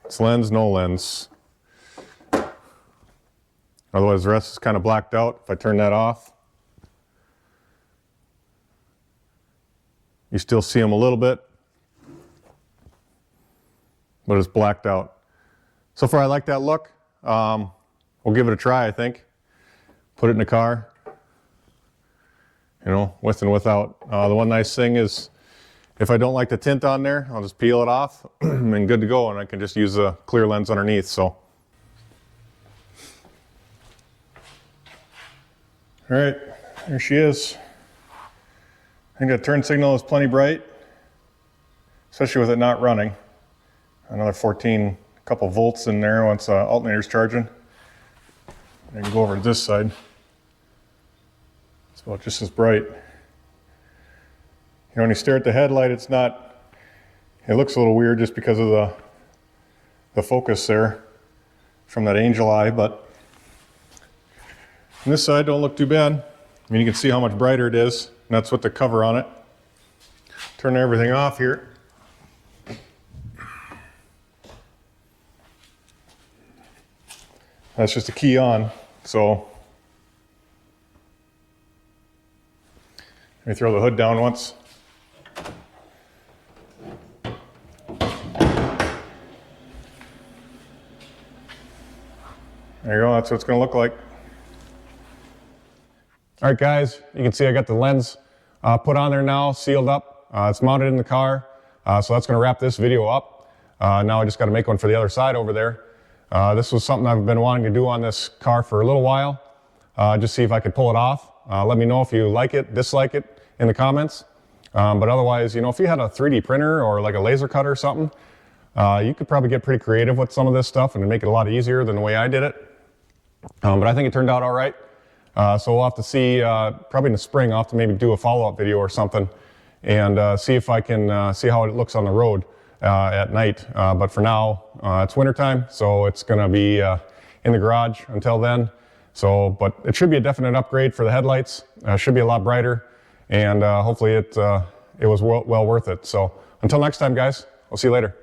it's lens, no lens. Otherwise the rest is kind of blacked out. If I turn that off, you still see them a little bit, but it's blacked out. So far I like that look. We'll give it a try, I think. Put it in the car, you know, with and without. The one nice thing is if I don't like the tint on there, I'll just peel it off and good to go, and I can just use a clear lens underneath. So, all right, there she is. I think that turn signal is plenty bright, especially with it not running. Another 14 couple volts in there once alternator's charging. I can go over to this side. It's about just as bright. You know, when you stare at the headlight, it's not, it looks a little weird just because of the focus there from that angel eye, but on this side don't look too bad. I mean, you can see how much brighter it is, and that's with the cover on it. Turn everything off here. That's just a key on, so let me throw the hood down once. There you go, that's what it's going to look like. All right guys, you can see I got the lens put on there now, sealed up. It's mounted in the car, so that's going to wrap this video up. Now I just got to make one for the other side over there. This was something I've been wanting to do on this car for a little while, just see if I could pull it off. Let me know if you like it, dislike it in the comments. But otherwise, you know, if you had a 3D printer or like a laser cutter or something, you could probably get pretty creative with some of this stuff and make it a lot easier than the way I did it. But I think it turned out all right. So we'll have to see, probably in the spring, I'll have to maybe do a follow-up video or something and see if I can see how it looks on the road. At night, but for now it's wintertime, so it's going to be in the garage until then. So, but it should be a definite upgrade for the headlights. Should be a lot brighter, and hopefully it was well worth it. So until next time, guys, I'll see you later.